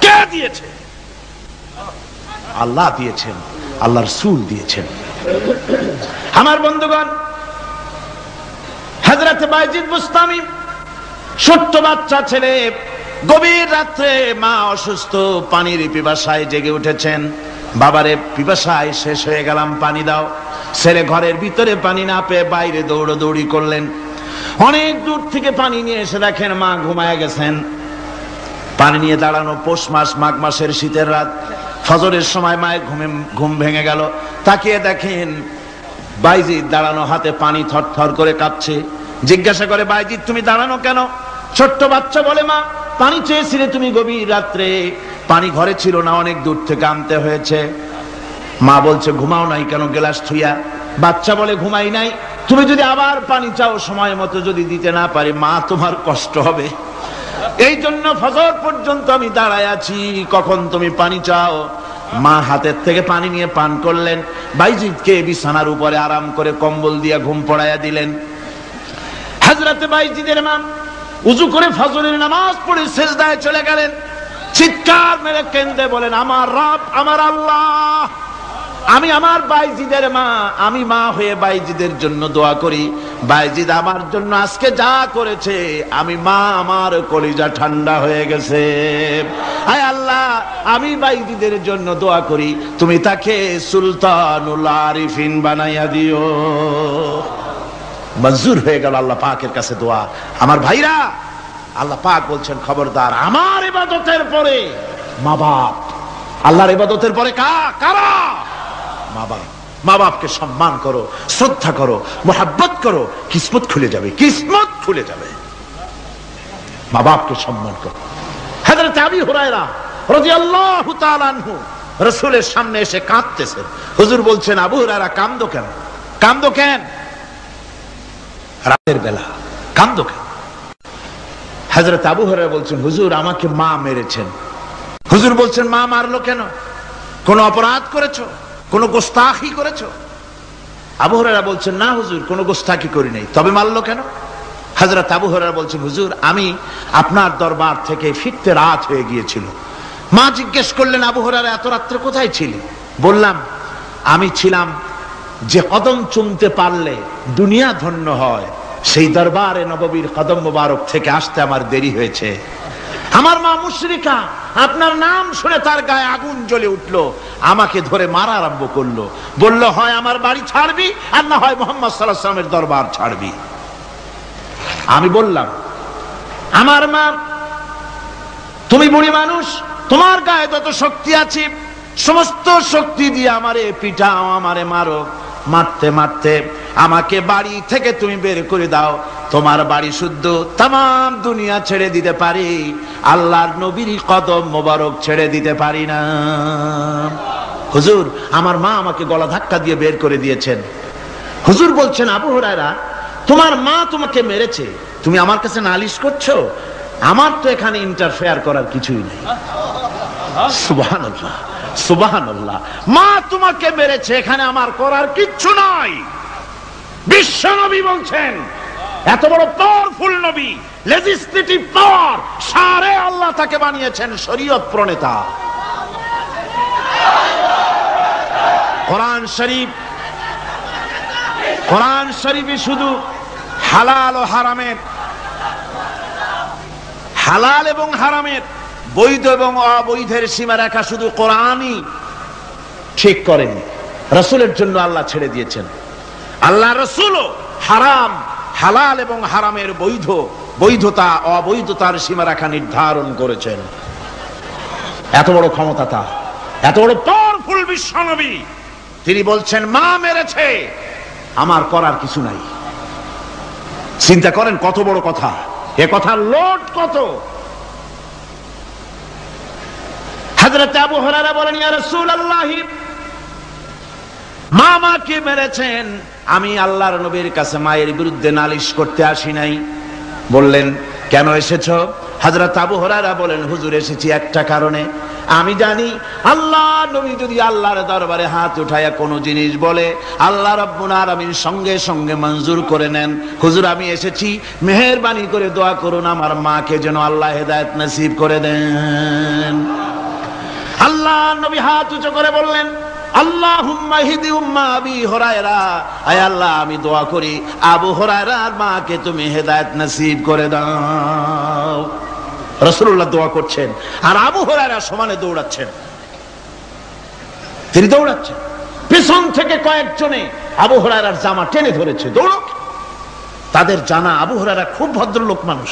কে দিয়েছে? আল্লাহ দিয়েছেন, আল্লাহ রাসূল দিয়েছেন। আমার বন্ধুগণ, হযরত বাইজিদ বুস্তামি ছোট্ট বাচ্চা ছেলে, গভীর রাত্রে মা অসুস্থ, পানির পিপাসায় জেগে উঠেছেন। বাবারে, পিপাসায় শেষ হয়ে গেলাম, পানি দাও। ছেলে ঘরের ভিতরে পানি না পেয়ে বাইরে দৌড়াদৌড়ি করলেন। অনেক দূর থেকে পানি নিয়ে এসে দেখেন মা ঘুমায় গেছেন। পানি নিয়ে দাঁড়ানো, পৌষ মাস, মাঘ মাসের শীতের রাত, ফজরের সময় মায়ের ঘুম ভেঙে গেল। তাকিয়ে দেখেন বাইজিদ দাঁড়ানো, হাতে পানি থরথর করে কাঁপছে। জিজ্ঞাসা করে, বাইজিদ তুমি দাঁড়ানো কেন? ছোট্ট বাচ্চা বলে, মা পানি চেয়েছিলে তুমি গভীর রাত্রে, পানি ঘরে ছিল না, অনেক দূর থেকে আনতে হয়েছে। মা বলছে, ঘুমাও নাই কেন গ্লাস থুইয়া? বাচ্চা বলে, ঘুমাই নাই। তুমি যদি আবার পানি চাও, সময় মতো যদি দিতে না পারি, মা তোমার কষ্ট হবে। এই জন্য ফজর পর্যন্ত আমি দাঁড়ায় আছি, কখন তুমি পানি চাও। মা হাতের থেকে পানি নিয়ে পান করলেন। বাইজিদকে বিছানার উপরে আরাম করে কম্বল দিয়ে ঘুম পড়াইয়া দিলেন। হযরতে বাইজিদের মা উযু করে ফজরের নামাজ পড়ে সিজদায় চলে গেলেন। চিৎকার মেরে কেঁদে বলেন, আমার রব, আমার আল্লাহ, আমি আমার বাইজিদের মা, আমি মা হয়ে বাইজিদের জন্য দোয়া করি। বাইজিদ আমার জন্য আজকে যা করেছে, আমি মা, আমার কলিজা ঠান্ডা হয়ে গেছে। আয় আল্লাহ, আমি বাইজিদের জন্য দোয়া করি, তুমি তাকে সুলতানুল আরিফিন বানাইয়া দিও। মঞ্জুর হয়ে গেল আল্লাহ পাকের কাছে দোয়া। আমার ভাইরা, আল্লাহ পাক বলছেন, খবরদার, আমার ইবাদতের পরে মা বাপ, আল্লাহর ইবাদতের পরে কারা? মা বাপ। মা বাপকে সম্মান করো, শ্রদ্ধা করো, মোহাব্বত করো, কিসমত খুলে যাবে, কিসমত খুলে যাবে। মা বাপকে সম্মান করো। হযরত আবু হুরায়রা রাদিয়াল্লাহু তাআলা আনহু রাসূলের সামনে এসে কাঁদতেছেন। হুজুর বলছেন, আবু হুরায়রা কাঁদো কেন? কাঁদো কেন? রাতের বেলা কাঁদো কেন? হযরত আবু হুরায়রা বলছেন, হুজুর আমাকে মা মেরেছেন। হুজুর বলছেন, মা মারলো কেন? কোন অপরাধ করেছো? কোন গোস্তাখি করেছো? আবু হুরায়রা বলছেন, না হুজুর, কোন গোস্তাখি করি নাই, তবে মারলো কেন? হযরত আবু হুরায়রা বলছেন, হুজুর আমি আপনার দরবার থেকে ফিরতে রাত হয়ে গিয়েছিল। মা জিজ্ঞেস করলেন, আবু হুরায়রা এত রাত্রে কোথায় ছিলি? বললাম, আমি ছিলাম যে কদম চুমতে পারলে দুনিয়া ধন্য হয়, সেই দরবারে নববীর কদম মোবারক থেকে আসতে আমার দেরি হয়েছে। আমার মা মুশরিকা, আপনার নাম শুনে তার গায়ে আগুন জ্বলে উঠলো, আমাকে ধরে মারা আরম্ভ করলো। বলল, হয় আমার বাড়ি ছাড়বি, আর না হয় মুহাম্মদ সাল্লাল্লাহু আলাইহি ওয়াসাল্লামের দরবার ছাড়বি। আমি বললাম, আমার মা, তুমি বুড়ি মানুষ, তোমার গায়ে যত শক্তি আছে সমস্ত শক্তি দিয়ে আমারে পিটাও, আমারে মারো। মারতে মারতে আমাকে বাড়ি থেকে তুমি বের করে দাও। তোমার বাড়ি শুদ্ধ, তামাম দুনিয়া ছেড়ে দিতে পারি, আল্লাহর নবীর কদম মোবারক ছেড়ে দিতে পারি না। হুজুর, আমার মা আমাকে গলা ধাক্কা দিয়ে বের করে দিয়েছেন। হুজুর বলছেন, আবু হুরায়রা, তোমার মা তোমাকে মেরেছে, তুমি আমার কাছে নালিশ করছো? আমার তো এখানে ইন্টারফেয়ার করার কিছুই নেই। সুবহানাল্লাহ, সুবহানাল্লাহ। মা তোমাকে মেরেছে, এখানে আমার করার কিচ্ছু নাই। বিশ্ব নবী বলছেন, এত বড় পাওয়ারফুল নবী, লেজিসলেটিভ পাওয়ার, সারে আল্লাহ তাকে বানিয়েছেন শরীয়ত প্রণেতা। কোরআন শরীফ, কোরআন শরীফে শুধু হালাল ও হারামের, হালাল এবং হারামের, বৈধ এবং অবৈধের সীমারেখা শুধু কোরআনই ঠিক করেনি, রাসূলের জন্য আল্লাহ ছেড়ে দিয়েছেন। আল্লাহ রাসূলও হারাম, হালাল এবং হারামের বৈধতা অবৈধতার সীমারেখা নির্ধারণ করেছেন। এত বড় ক্ষমতা তার, এত বড় পাওয়ারফুল বিশ্বনবী, তিনি বলছেন, মা মেরেছে, আমার করার কিছু নাই। চিন্তা করেন কত বড় কথা, এ কথার লোড কত। হযরত আবু হুরায়রা বলেন, ইয়া রাসূলুল্লাহ, মা মাকে মেরেছেন, আমি আল্লাহর নবীর কাছে মায়ের বিরুদ্ধে নালিশ করতে আসি নাই। বললেন, কেন এসেছো? হযরত আবু হুরায়রা বলেন, হুজুর এসেছি একটা কারণে, আমি জানি আল্লাহ নবী যদি আল্লাহর দরবারে হাত উঠায়া কোনো জিনিস বলে, আল্লাহ রাব্বুল আলামিন সঙ্গে সঙ্গে মঞ্জুর করে নেন। হুজুর আমি এসেছি, মেহেরবানি করে দোয়া করুন আমার মাকে যেন আল্লাহ হেদায়েত নসিব করে দেন। আল্লাহ নবী হাত উঁচু করে বললেন, আল্লাহুম্মা হিদি উম্মা আবি হুরায়রা, আয় আল্লাহ আমি দোয়া করি আবু হুরায়রার মাকে তুমি হেদায়েত নসিব করে দাও। রাসূলুল্লাহ দোয়া করছেন আর আবু হুরায়রা সমানে দৌড়াচ্ছেন। তিনি দৌড়াচ্ছেন, পিছন থেকে কয়েকজনে আবু হুরায়রার জামা টেনে ধরেছে, দৌড়ো। তাদের জানা আবু হুরায়রা খুব ভদ্রলোক মানুষ,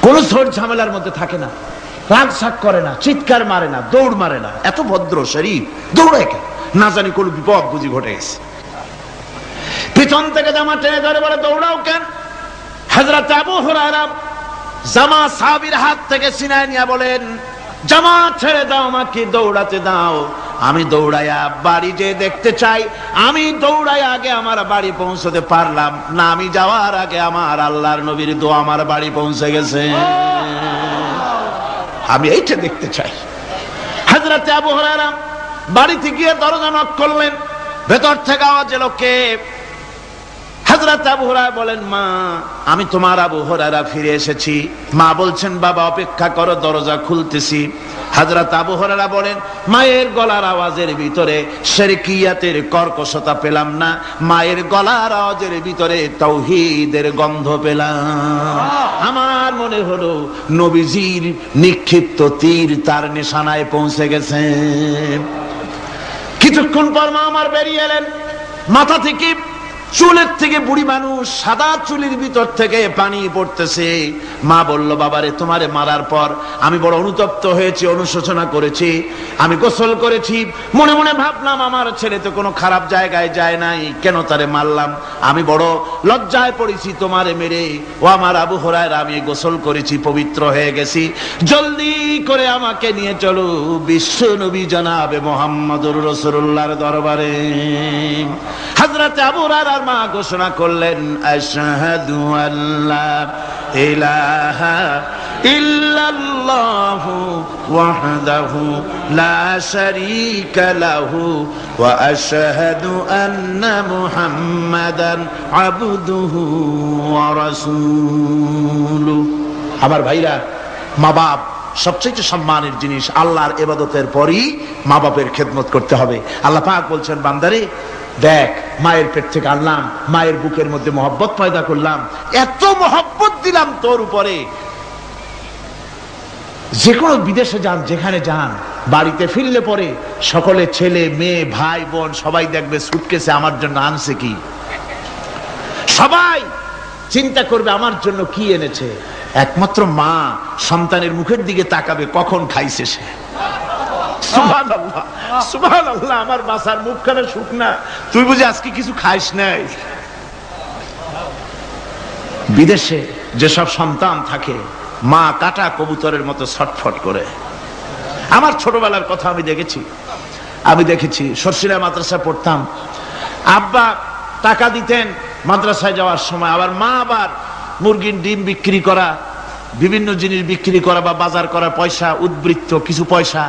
কোন ঝড় ঝামেলার মধ্যে থাকে না, রাগ শাক করে না, চিৎকার মারে না, দৌড় মারে না, এত ভদ্র শরীর, দৌড়ে কেন? না জানি কোন বিপদ বুঝি ঘটে গেছে। পিছন থেকে জামা টেনে ধরে বলে, দৌড়াও কেন? হযরত আবু হুরায়রা জামা সাহাবীর হাত থেকে ছিনায় নিয়ে বলেন, জামা ছেড়ে দাও, আমাকে দৌড়াতে দাও। আমি দৌড়াইয়া বাড়ি যে দেখতে চাই, আমি দৌড়াই আগে আমার বাড়ি পৌঁছতে পারলাম না, আমি যাওয়ার আগে আমার আল্লাহর নবীর দোয়া আমার বাড়ি পৌঁছে গেছে, আমি এইটা দেখতে চাই। হযরত আবু হুরায়রা বাড়িতে গিয়ে দরজা নক করলেন, ভেতর থেকে আওয়াজ এলো, কে? হযরত আবু হুরায়রা বলেন, মা আমি তোমার আবু হুরায়রা ফিরে এসেছি। মা বলছেন, বাবা অপেক্ষা করো, দরজা খুলতেছি। হযরত আবু হুরায়রা বলেন, মায়ের গলার আওয়াজের ভিতরে শিরকিয়াতের কর্কশতা পেলাম না, মায়ের গলার আওয়াজের ভিতরে তাওহীদের গন্ধ পেলাম। আমার মনে হলো নবীজির নিক্ষিপ্ত তীর তার নিশানায় পৌঁছে গেছে। কিছুক্ষণ পর মা আমার বেরিয়ে এলেন, মাথা থেকে চুলের থেকে বুড়ি মানুষ, সাদা চুলের ভিতর থেকে পানি পড়তেছে। মা বলল, বাবারে তোমারে মারার পর আমি বড় অনুতপ্ত হয়েছি, অনুশোচনা করেছি, আমি গোসল করেছি, মনে মনে ভাবলাম আমার ছেলে তো কোনো খারাপ জায়গায় যায় নাই, কেন তারে মারলাম? আমি বড় লজ্জায় পড়েছি তোমারে মেরে। ও আমার আবু হুরায়রা, আমি গোসল করেছি, পবিত্র হয়ে গেছি, জলদি করে আমাকে নিয়ে চলো বিশ্ব নবী জনাবে মুহাম্মদুর রাসূলুল্লাহর দরবারে। হযরত আবু হুরায়রা মা ঘোষণা করলেন, আশহাদু আল্লা ইলাহা ইল্লাল্লাহু ওয়াহদাহু লা শারীকা লাহু ওয়া আশহাদু আন্না মুহাম্মাদান আবদুহু ওয়া রাসূলুহু। আমার ভাইরা, মা বাপ সবচেয়ে সম্মানের জিনিস। আল্লাহর ইবাদতের পরই মা বাপের খেদমত করতে হবে। আল্লাহ পাক বলছেন, বান্দারে দেখ, মায়ের পেট থেকে আনলাম, মায়ের বুকের মধ্যে মহব্বত পয়দা করলাম, এত মহব্বত দিলাম তোর উপরে, যে কোনো বিদেশে যান, যেখানে যান, বাড়িতে ফিরলে পরে সকলে ছেলে মেয়ে ভাই বোন সবাই দেখবে সুটকেসে আমার জন্য আনছে কি, সবাই চিন্তা করবে আমার জন্য কি এনেছে। একমাত্র মা সন্তানের মুখের দিকে তাকাবে কখন খাইছে সে। সুবহানাল্লাহ, সুবহানাল্লাহ, আমার বাসার মুখখানা শুকনা, তুই বুঝি আজকে কিছু খাইস নাই। বিদেশে যেসব সন্তান থাকে, মা কাটা কবুতরের মতো ছটফট করে। আমার ছোটবেলার কথা আমি দেখেছি, সরসিলা মাদ্রাসায় পড়তাম, আব্বা টাকা দিতেন মাদ্রাসায় যাওয়ার সময়, আবার মা আবার মুরগির ডিম বিক্রি করা, বিভিন্ন জিনিস বিক্রি করা বা বাজার করা পয়সা, উদ্বৃত্ত কিছু পয়সা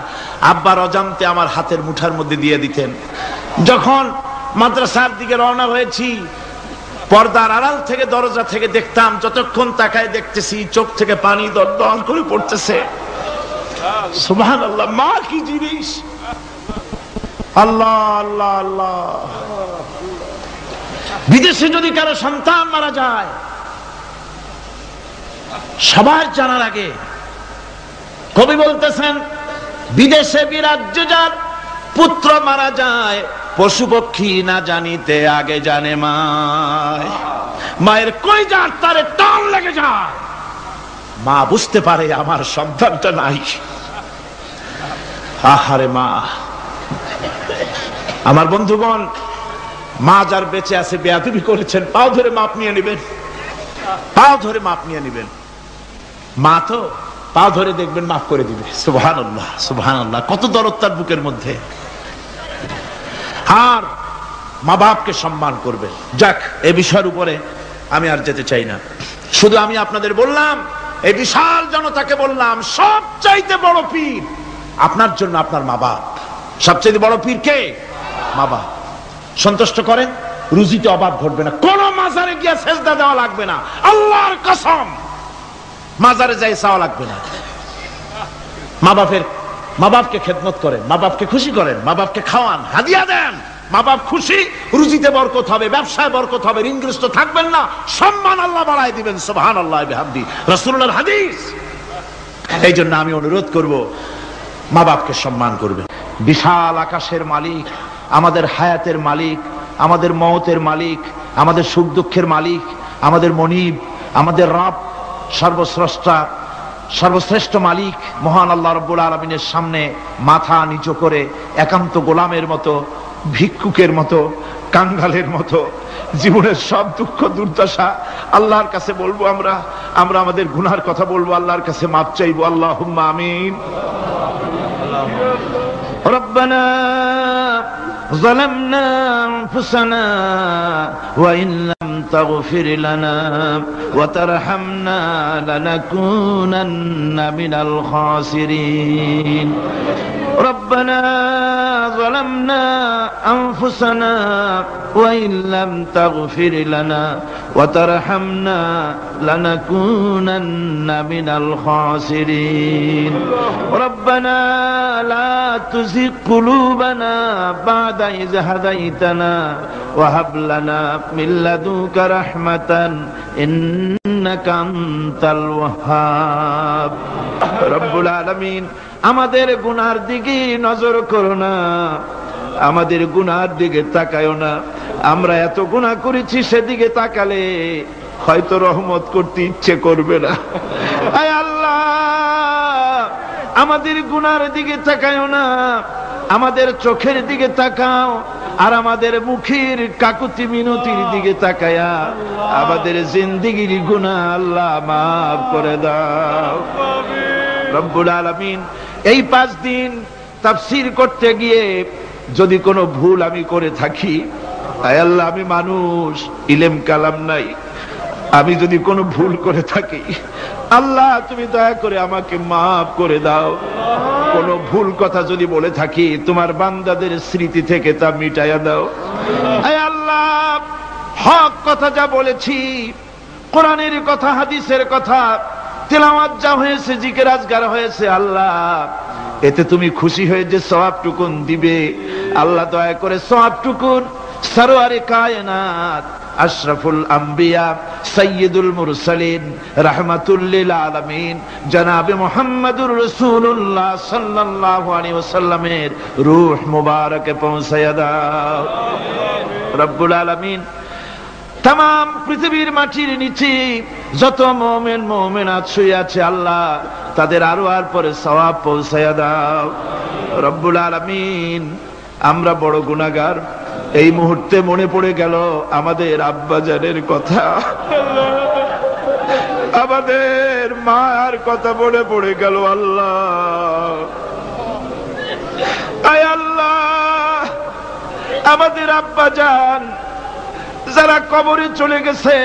আব্বার অজান্তে আমার হাতের মুঠার মধ্যে দিয়ে দিতেন। যখন মাদ্রাসার দিকে রওনা হয়েছি, পর্দার আড়াল থেকে দরজা থেকে দেখতাম, যতক্ষণ তাকায় দেখতেছি চোখ থেকে পানি দরদর করে পড়তেছে। সুবহানাল্লাহ, মা কি জিনিস! আল্লাহ আল্লাহ আল্লাহ। বিদেশে যদি কারো সন্তান মারা যায়, সবার জানার আগে কবি বলতেছেন, বিদেশে বিরাজ্য যার পুত্র মারা যায়, পশু পক্ষী না জানিতে আগে জানে মায়। মায়ের কই যার তারে টান লেগে যায়, মা বুঝতে পারে আমার সন্তানটা নাই। আহারে মা! আমার বন্ধুগণ, মা যার বেঁচে আছে বেয়াদবি করেছেন, পাও ধরে মাপ নিয়ে নেবেন, পাও ধরে মাপ নিয়ে নেবেন। মা তো পাও ধরে দেখবেন মাফ করে দিবে। সুবহানাল্লাহ, সুবহানাল্লাহ, কত দরদ তার বুকের মধ্যে। আর মা বাপকে সম্মান করবে। যাক, এই বিষয়ের উপরে আমি আর যেতে চাই না, শুধু আমি আপনাদের বললাম, এই বিশাল জনতাকে বললাম, সবচাইতে বড় পীর আপনার জন্য আপনার মা বাপ। সবচাইতে বড় পীর কে? মা বাপ। সন্তুষ্ট করেন, রুজিতে অভাব ঘটবে না, কোন মাজারে গিয়ে সেজদা দেওয়া লাগবে না, আল্লাহর কসম মাজারে যাই চাওয়া লাগবে না। মা বাপের মা বাপকে খেদমত করেন, মা বাপকে খুশি করেন, মা বাপকে খাওয়ান, হাদিয়া দেন, মা বাপ খুশি, রুজিতে বরকত হবে, ব্যবসায় বরকত হবে, ঋণগ্রস্ত থাকবেন না, সম্মান আল্লাহ বাড়ায় দিবেন। সুবহানাল্লাহ বিহামদি, রাসূলুল্লাহর হাদিস। এই জন্য আমি অনুরোধ করব, মা বাপকে সম্মান করবেন। বিশাল আকাশের মালিক, আমাদের হায়াতের মালিক, আমাদের মওতের মালিক, আমাদের সুখ দুঃখের মালিক, আমাদের মনিব, আমাদের রব, সর্বস্রষ্টা, সর্বশ্রেষ্ঠ মালিক মহান আল্লাহ রাব্বুল আলামিনের সামনে মাথা নিচু করে একান্ত গোলামের মতো, ভিক্ষুকের মতো, কাঙ্গালের মতো জীবনের সব দুঃখ দুর্দশা আল্লাহর কাছে বলবো। আমরা আমাদের গুনার কথা বলবো, আল্লাহর কাছে মাপ চাইবো। আল্লাহুম্মা আমিন। রব্বানা ظلمنا أنفسنا وإن لم تغفر لنا وترحمنا لنكونن من الخاسرين ربنا ظلمنا أنفسنا وإن لم تغفر لنا وترحمنا لنكونن من الخاسرين ربنا لا تزغ قلوبنا بعد إذ هديتنا وهب لنا من لدنك رحمة إنك أنت الوهاب رب العالمين আমাদের গুনার দিকে নজর করো না, আমাদের গুনার দিকে তাকায়ো না। আমরা এত গুনাহ করেছি, সেদিকে তাকালে হয়তো রহমত করতে ইচ্ছে করবে না। আয় আল্লাহ, আমাদের গুনার দিকে তাকায়ো না, আমাদের চোখের দিকে তাকাও, আর আমাদের মুখের কাকুতি মিনতির দিকে তাকায়া আমাদের জিন্দেগির গুনাহ আল্লাহ মাফ করে দাও। রব্বুল আলামিন, এই 5 দিন তাফসীর করতে গিয়ে যদি কোনো ভুল আমি করে থাকি, আয় আল্লাহ, আমি মানুষ, ইলম কালাম নাই, আমি যদি কোনো ভুল করে থাকি আল্লাহ তুমি দয়া করে আমাকে মাফ করে দাও। কোনো ভুল কথা যদি বলে থাকি তোমার বান্দাদের স্মৃতি থেকে তা মিটাইয়া দাও। আয় আল্লাহ, হক কথা যা বলেছি, কোরআনের কথা, হাদিসের কথা, তেলাওয়াত যা হয়েছে, জিকির আজকার হয়েছে, আল্লাহ এতে তুমি খুশি হয়ে যে সওয়াবটুকুন দিবে, আল্লাহ দয়া করে সওয়াবটুকুন সরওয়ারে কায়নাত আশরাফুল আম্বিয়া সাইয়্যিদুল মুরসালিন রাহমাতুল লিল আলামিন জনাবে মুহাম্মদুর রাসূলুল্লাহ সাল্লাল্লাহু আলাইহি ওয়াসাল্লামের রূহ মুবারকে পৌঁছায়া দাও। রব্বুল আলামিন, তাম পৃথিবীর মাটির নিচে যত মুমিন মুমিনাত শুয়ে আছে আল্লাহ তাদের আরো আর পরে সওয়াব পৌঁছায়া দাও। রব্বুল আলামিন, আমরা বড় গুনাহগার। এই মুহূর্তে মনে পড়ে গেল আমাদের আব্বাজানের কথা, আমাদের মার কথা মনে পড়ে গেল। আল্লাহ, আয় আল্লাহ, আমাদের আব্বাজান যারা কবরে চলে গেছে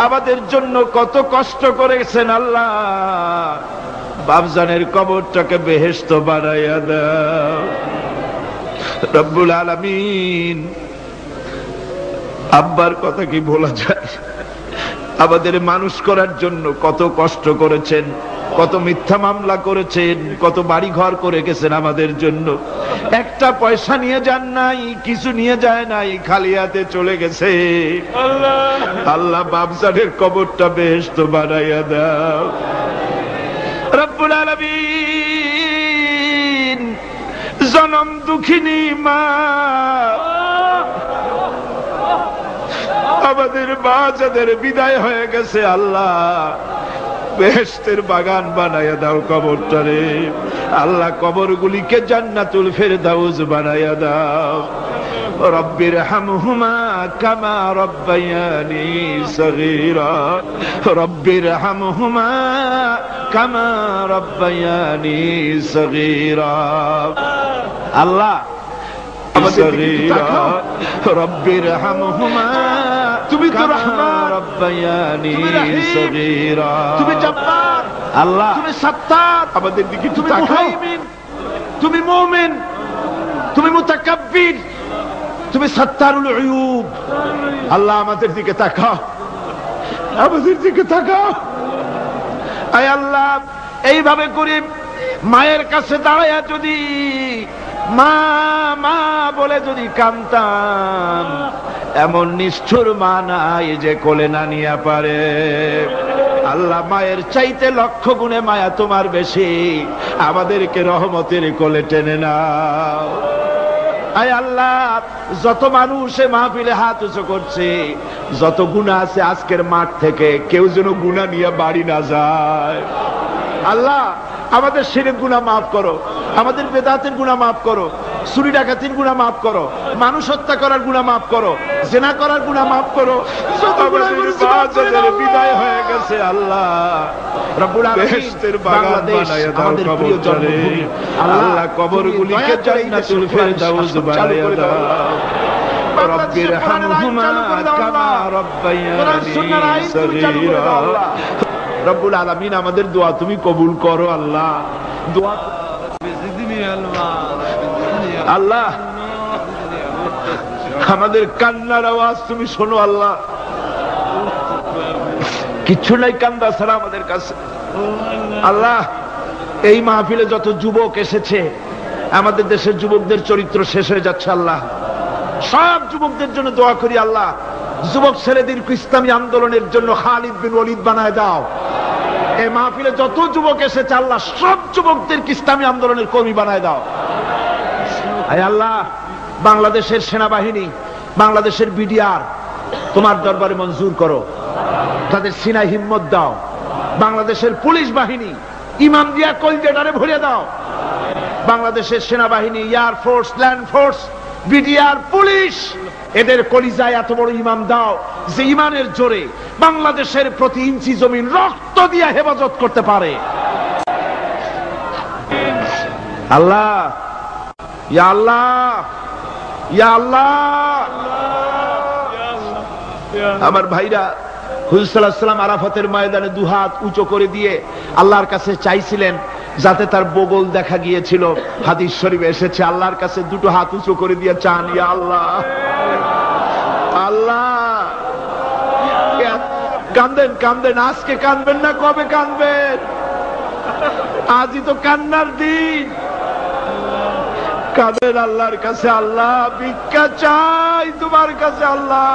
আমাদের জন্য কত কষ্ট করেছেন আল্লাহ, বাপজানের কবরটাকে বেহেশত বানাইয়া দাও। রব্বুল আলামিন, আব্বার কথা কি বলা যায়? আমাদের মানুষ করার জন্য কত কষ্ট করেছেন, কত মিথ্যা মামলা করেছেন, কত বাড়ি ঘর করে গেছেন আমাদের জন্য। একটা পয়সা নিয়ে যান নাই, কিছু নিয়ে যায় নাই, খালি হাতে চলে গেছে। আল্লাহ বাপজানের কবরটা বেহেশত বানাইয়া দাও। রব্বুল আলামিন, জনম দুঃখিনী মা, আমাদের মা যাদের বিদায় হয়ে গেছে আল্লাহ বেহেশতের বাগান বানাইয়া দাও কবরটারে। আল্লাহ কবরগুলিকে জান্নাতুল ফেরদাউস বানাইয়া দাও। রব্বির হামহুমা কামা রব্বায়ানি সগীরা, রব্বির হামহুমা কামা রব্বায়ানি সগীরা। আল্লাহ রব্বির হামহুমা, তুমি তো রহমান, রব্বায়ানি সগীরা, তুমি জব্বার আল্লাহ, তুমি সত্তার, আমাদের দিকে তুমি মুহাইমিন, তুমি মুমিন, তুমি মুতাকাব্বির, তুমি সত্তারুল উয়ুব। আল্লাহ আমাদের দিকে তাকাও, আমাদের দিকে তাকাও। আয় আল্লাহ, এইভাবে করে মায়ের কাছে দাঁড়ায়া যদি মা মা বলে যদি কাঁদতাম, এমন নিষ্ঠুর মা নাই যে কোলে না নিয়ে পারে। আল্লাহ, মায়ের চাইতে লক্ষ গুণে মায়া তোমার বেশি, আমাদেরকে রহমতের কোলে টেনে নাও। আয় আল্লাহ, যত মানুষ এ মাহফিলে হাত উঁচু করছে, যত গুনাহ আছে আজকের মাঠ থেকে কেউ যেন গুনাহ নিয়ে বাড়ি না যায়। আল্লাহ, আমাদের শিরক গুনাহ মাফ করো, আমাদের বেদাতের গুনাহ মাফ করো, চুরি ডাকাতির গুনাহ মাফ করো, মানুষ হত্যা করার গুনাহ মাফ করো, জিনা করার গুনাহ মাফ করো। বিদায় হয়ে গেছে আল্লাহ রব্বুল আলামিন, বাংলাদেশ আমাদের প্রিয় জন্মভূমি। আল্লাহ, কবরগুলিকে জান্নাতুল ফেরদাউস বানায়া দাও। রব্বিরহামহুমা কামা রাব্বায়ানি সগীরা। রব্বুল আলামিন, আমাদের দোয়া তুমি কবুল করো আল্লাহ। দোয়া আল্লাহ, আমাদের কান্নার আওয়াজ তুমি শোনো আল্লাহ। কিচ্ছু নাই কান্দা ছাড়া আমাদের কাছে। আল্লাহ, এই মাহফিলে যত যুবক এসেছে, আমাদের দেশের যুবকদের চরিত্র শেষ হয়ে যাচ্ছে আল্লাহ। সব যুবকদের জন্য দোয়া করি আল্লাহ, যুবক ছেলেদের ইসলামী আন্দোলনের জন্য খালিদ বিন ওয়ালিদ বানায় দাও। এই মাহফিলে যত যুবক এসেছে আল্লাহ, সব যুবকদের ইসলামী আন্দোলনের কর্মী বানায় দাও। আয় আল্লাহ, বাংলাদেশের সেনাবাহিনী, বাংলাদেশের বিডিআর তোমার দরবারে মঞ্জুর করো, তাদের সিনায় হিম্মত দাও। বাংলাদেশের পুলিশ বাহিনী ইমাম দিয়া কলজেটারে ভরে দাও। বাংলাদেশের সেনাবাহিনী, air force, land force, BDR, police, এদের কলিজায় এত বড় ইমাম দাও যে ইমানের জোরে বাংলাদেশের প্রতি ইঞ্চি জমিন রক্ত দিয়ে হেফাজত করতে পারে। আল্লাহ, ইয়া আল্লাহ, ইয়া আল্লাহ। আমার ভাইরা, হুজুর সাল্লাল্লাহু আলাইহি ওয়াসাল্লাম আরাফাতের ময়দানে দুহাত উঁচু করে দিয়ে আল্লাহর কাছে চাইছিলেন, যাতে তার বগল দেখা গিয়েছিল। হাদিস শরীফে এসেছে, আল্লাহর কাছে দুটো হাত উঁচু করে দিয়ে চান, ইয়া আল্লাহ। আল্লাহ, কান্দেন কান্দেন, আজকে কাঁদবেন না, কবে কাঁদবেন? আজই তো কান্নার দিন। কাঁদেন আল্লাহর কাছে, আল্লাহ ভিক্ষা চাই তোমার কাছে আল্লাহ।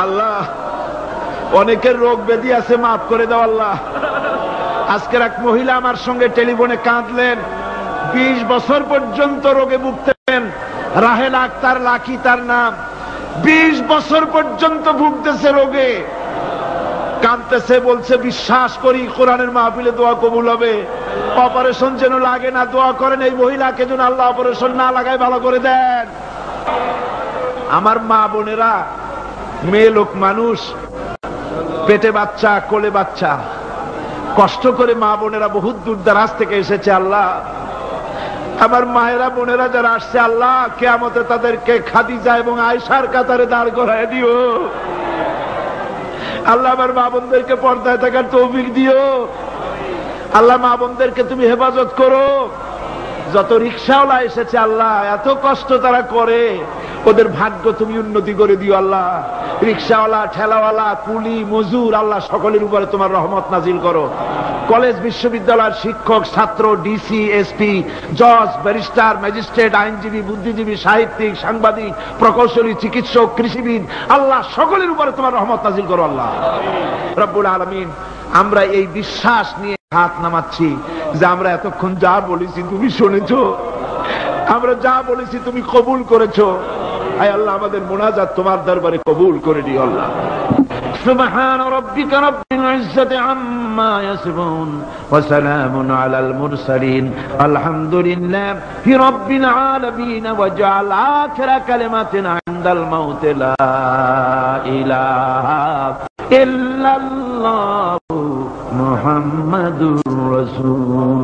আল্লাহ, অনেকের রোগ ব্যাধি আছে, মাফ করে দাও আল্লাহ। আজকের এক মহিলা আমার সঙ্গে টেলিফোনে কাঁদলেন, 20 বছর পর্যন্ত রোগে ভুগতেন। রাহেলা আক্তার লাকি তার নাম। 20 বছর পর্যন্ত ভুগতেছে রোগে, কাঁদতেছে, বলছে বিশ্বাস করি কোরআনের মাহফিলে দোয়া কবুল হবে, অপারেশন যেন লাগে না, দোয়া করেন এই মহিলাকে যেন আল্লাহ অপারেশন না লাগায় ভালো করে দেন। আমার মা বোনেরা, মেয়ে লোক মানুষ, পেটে বাচ্চা, কোলে বাচ্চা, কষ্ট করে মা বোনেরা বহুত দূর দারাজ থেকে এসেছে আল্লাহ। আমার মায়েরা বোনেরা যারা আসছে আল্লাহ, কিয়ামতে তাদেরকে খাদিজা এবং আয়েশার কাতারে দাঁড় করায় দিও আল্লাহ। আমার মা বোনদেরকে পর্দায় থাকার তৌফিক দিও আল্লাহ। মা বোনদেরকে তুমি হেফাজত করো। যত রিকশাওয়ালা এসেছে আল্লাহ, এত কষ্ট তারা করে, ওদের ভাগ্য তুমি উন্নতি করে দিও আল্লাহ। রিকশাওয়ালা, ঠেলাওয়ালা, কুলি, মজুর, আল্লাহ সকলের উপরে তোমার রহমত নাজিল করো। কলেজ বিশ্ববিদ্যালয়ের শিক্ষক, ছাত্র, ডিসি, এসপি, জজ, ব্যারিস্টার, ম্যাজিস্ট্রেট, আইনজীবী, বুদ্ধিজীবী, সাহিত্যিক, সাংবাদিক, প্রকৌশলী, চিকিৎসক, কৃষিবিদ, আল্লাহ সকলের উপরে তোমার রহমত নাজিল করো আল্লাহ রব্বুল আলামিন। আমরা এই বিশ্বাস নিয়ে হাত নামাচ্ছি যে আমরা এতক্ষণ যা বলেছি তুমি শুনেছো, আমরা যা বলেছি তুমি কবুল করেছো। আয় আল্লাহ, আমাদের মুনাজাত তোমার দরবারে কবুল করে দিও আল্লাহ। সুবহান রাব্বিকা রাব্বিল ইজ্জাতি আম্মা ইয়াসিফুন ওয়া সালামুন আলাল মুরসালিন আলহামদুলিল্লাহি রাব্বিল আলামিন ওয়া জাআল আখিরা কালিমাতিনা ইনদাল মাউত লা ইলাহা ইল্লাল্লাহু মুহাম্মাদুর রাসূল।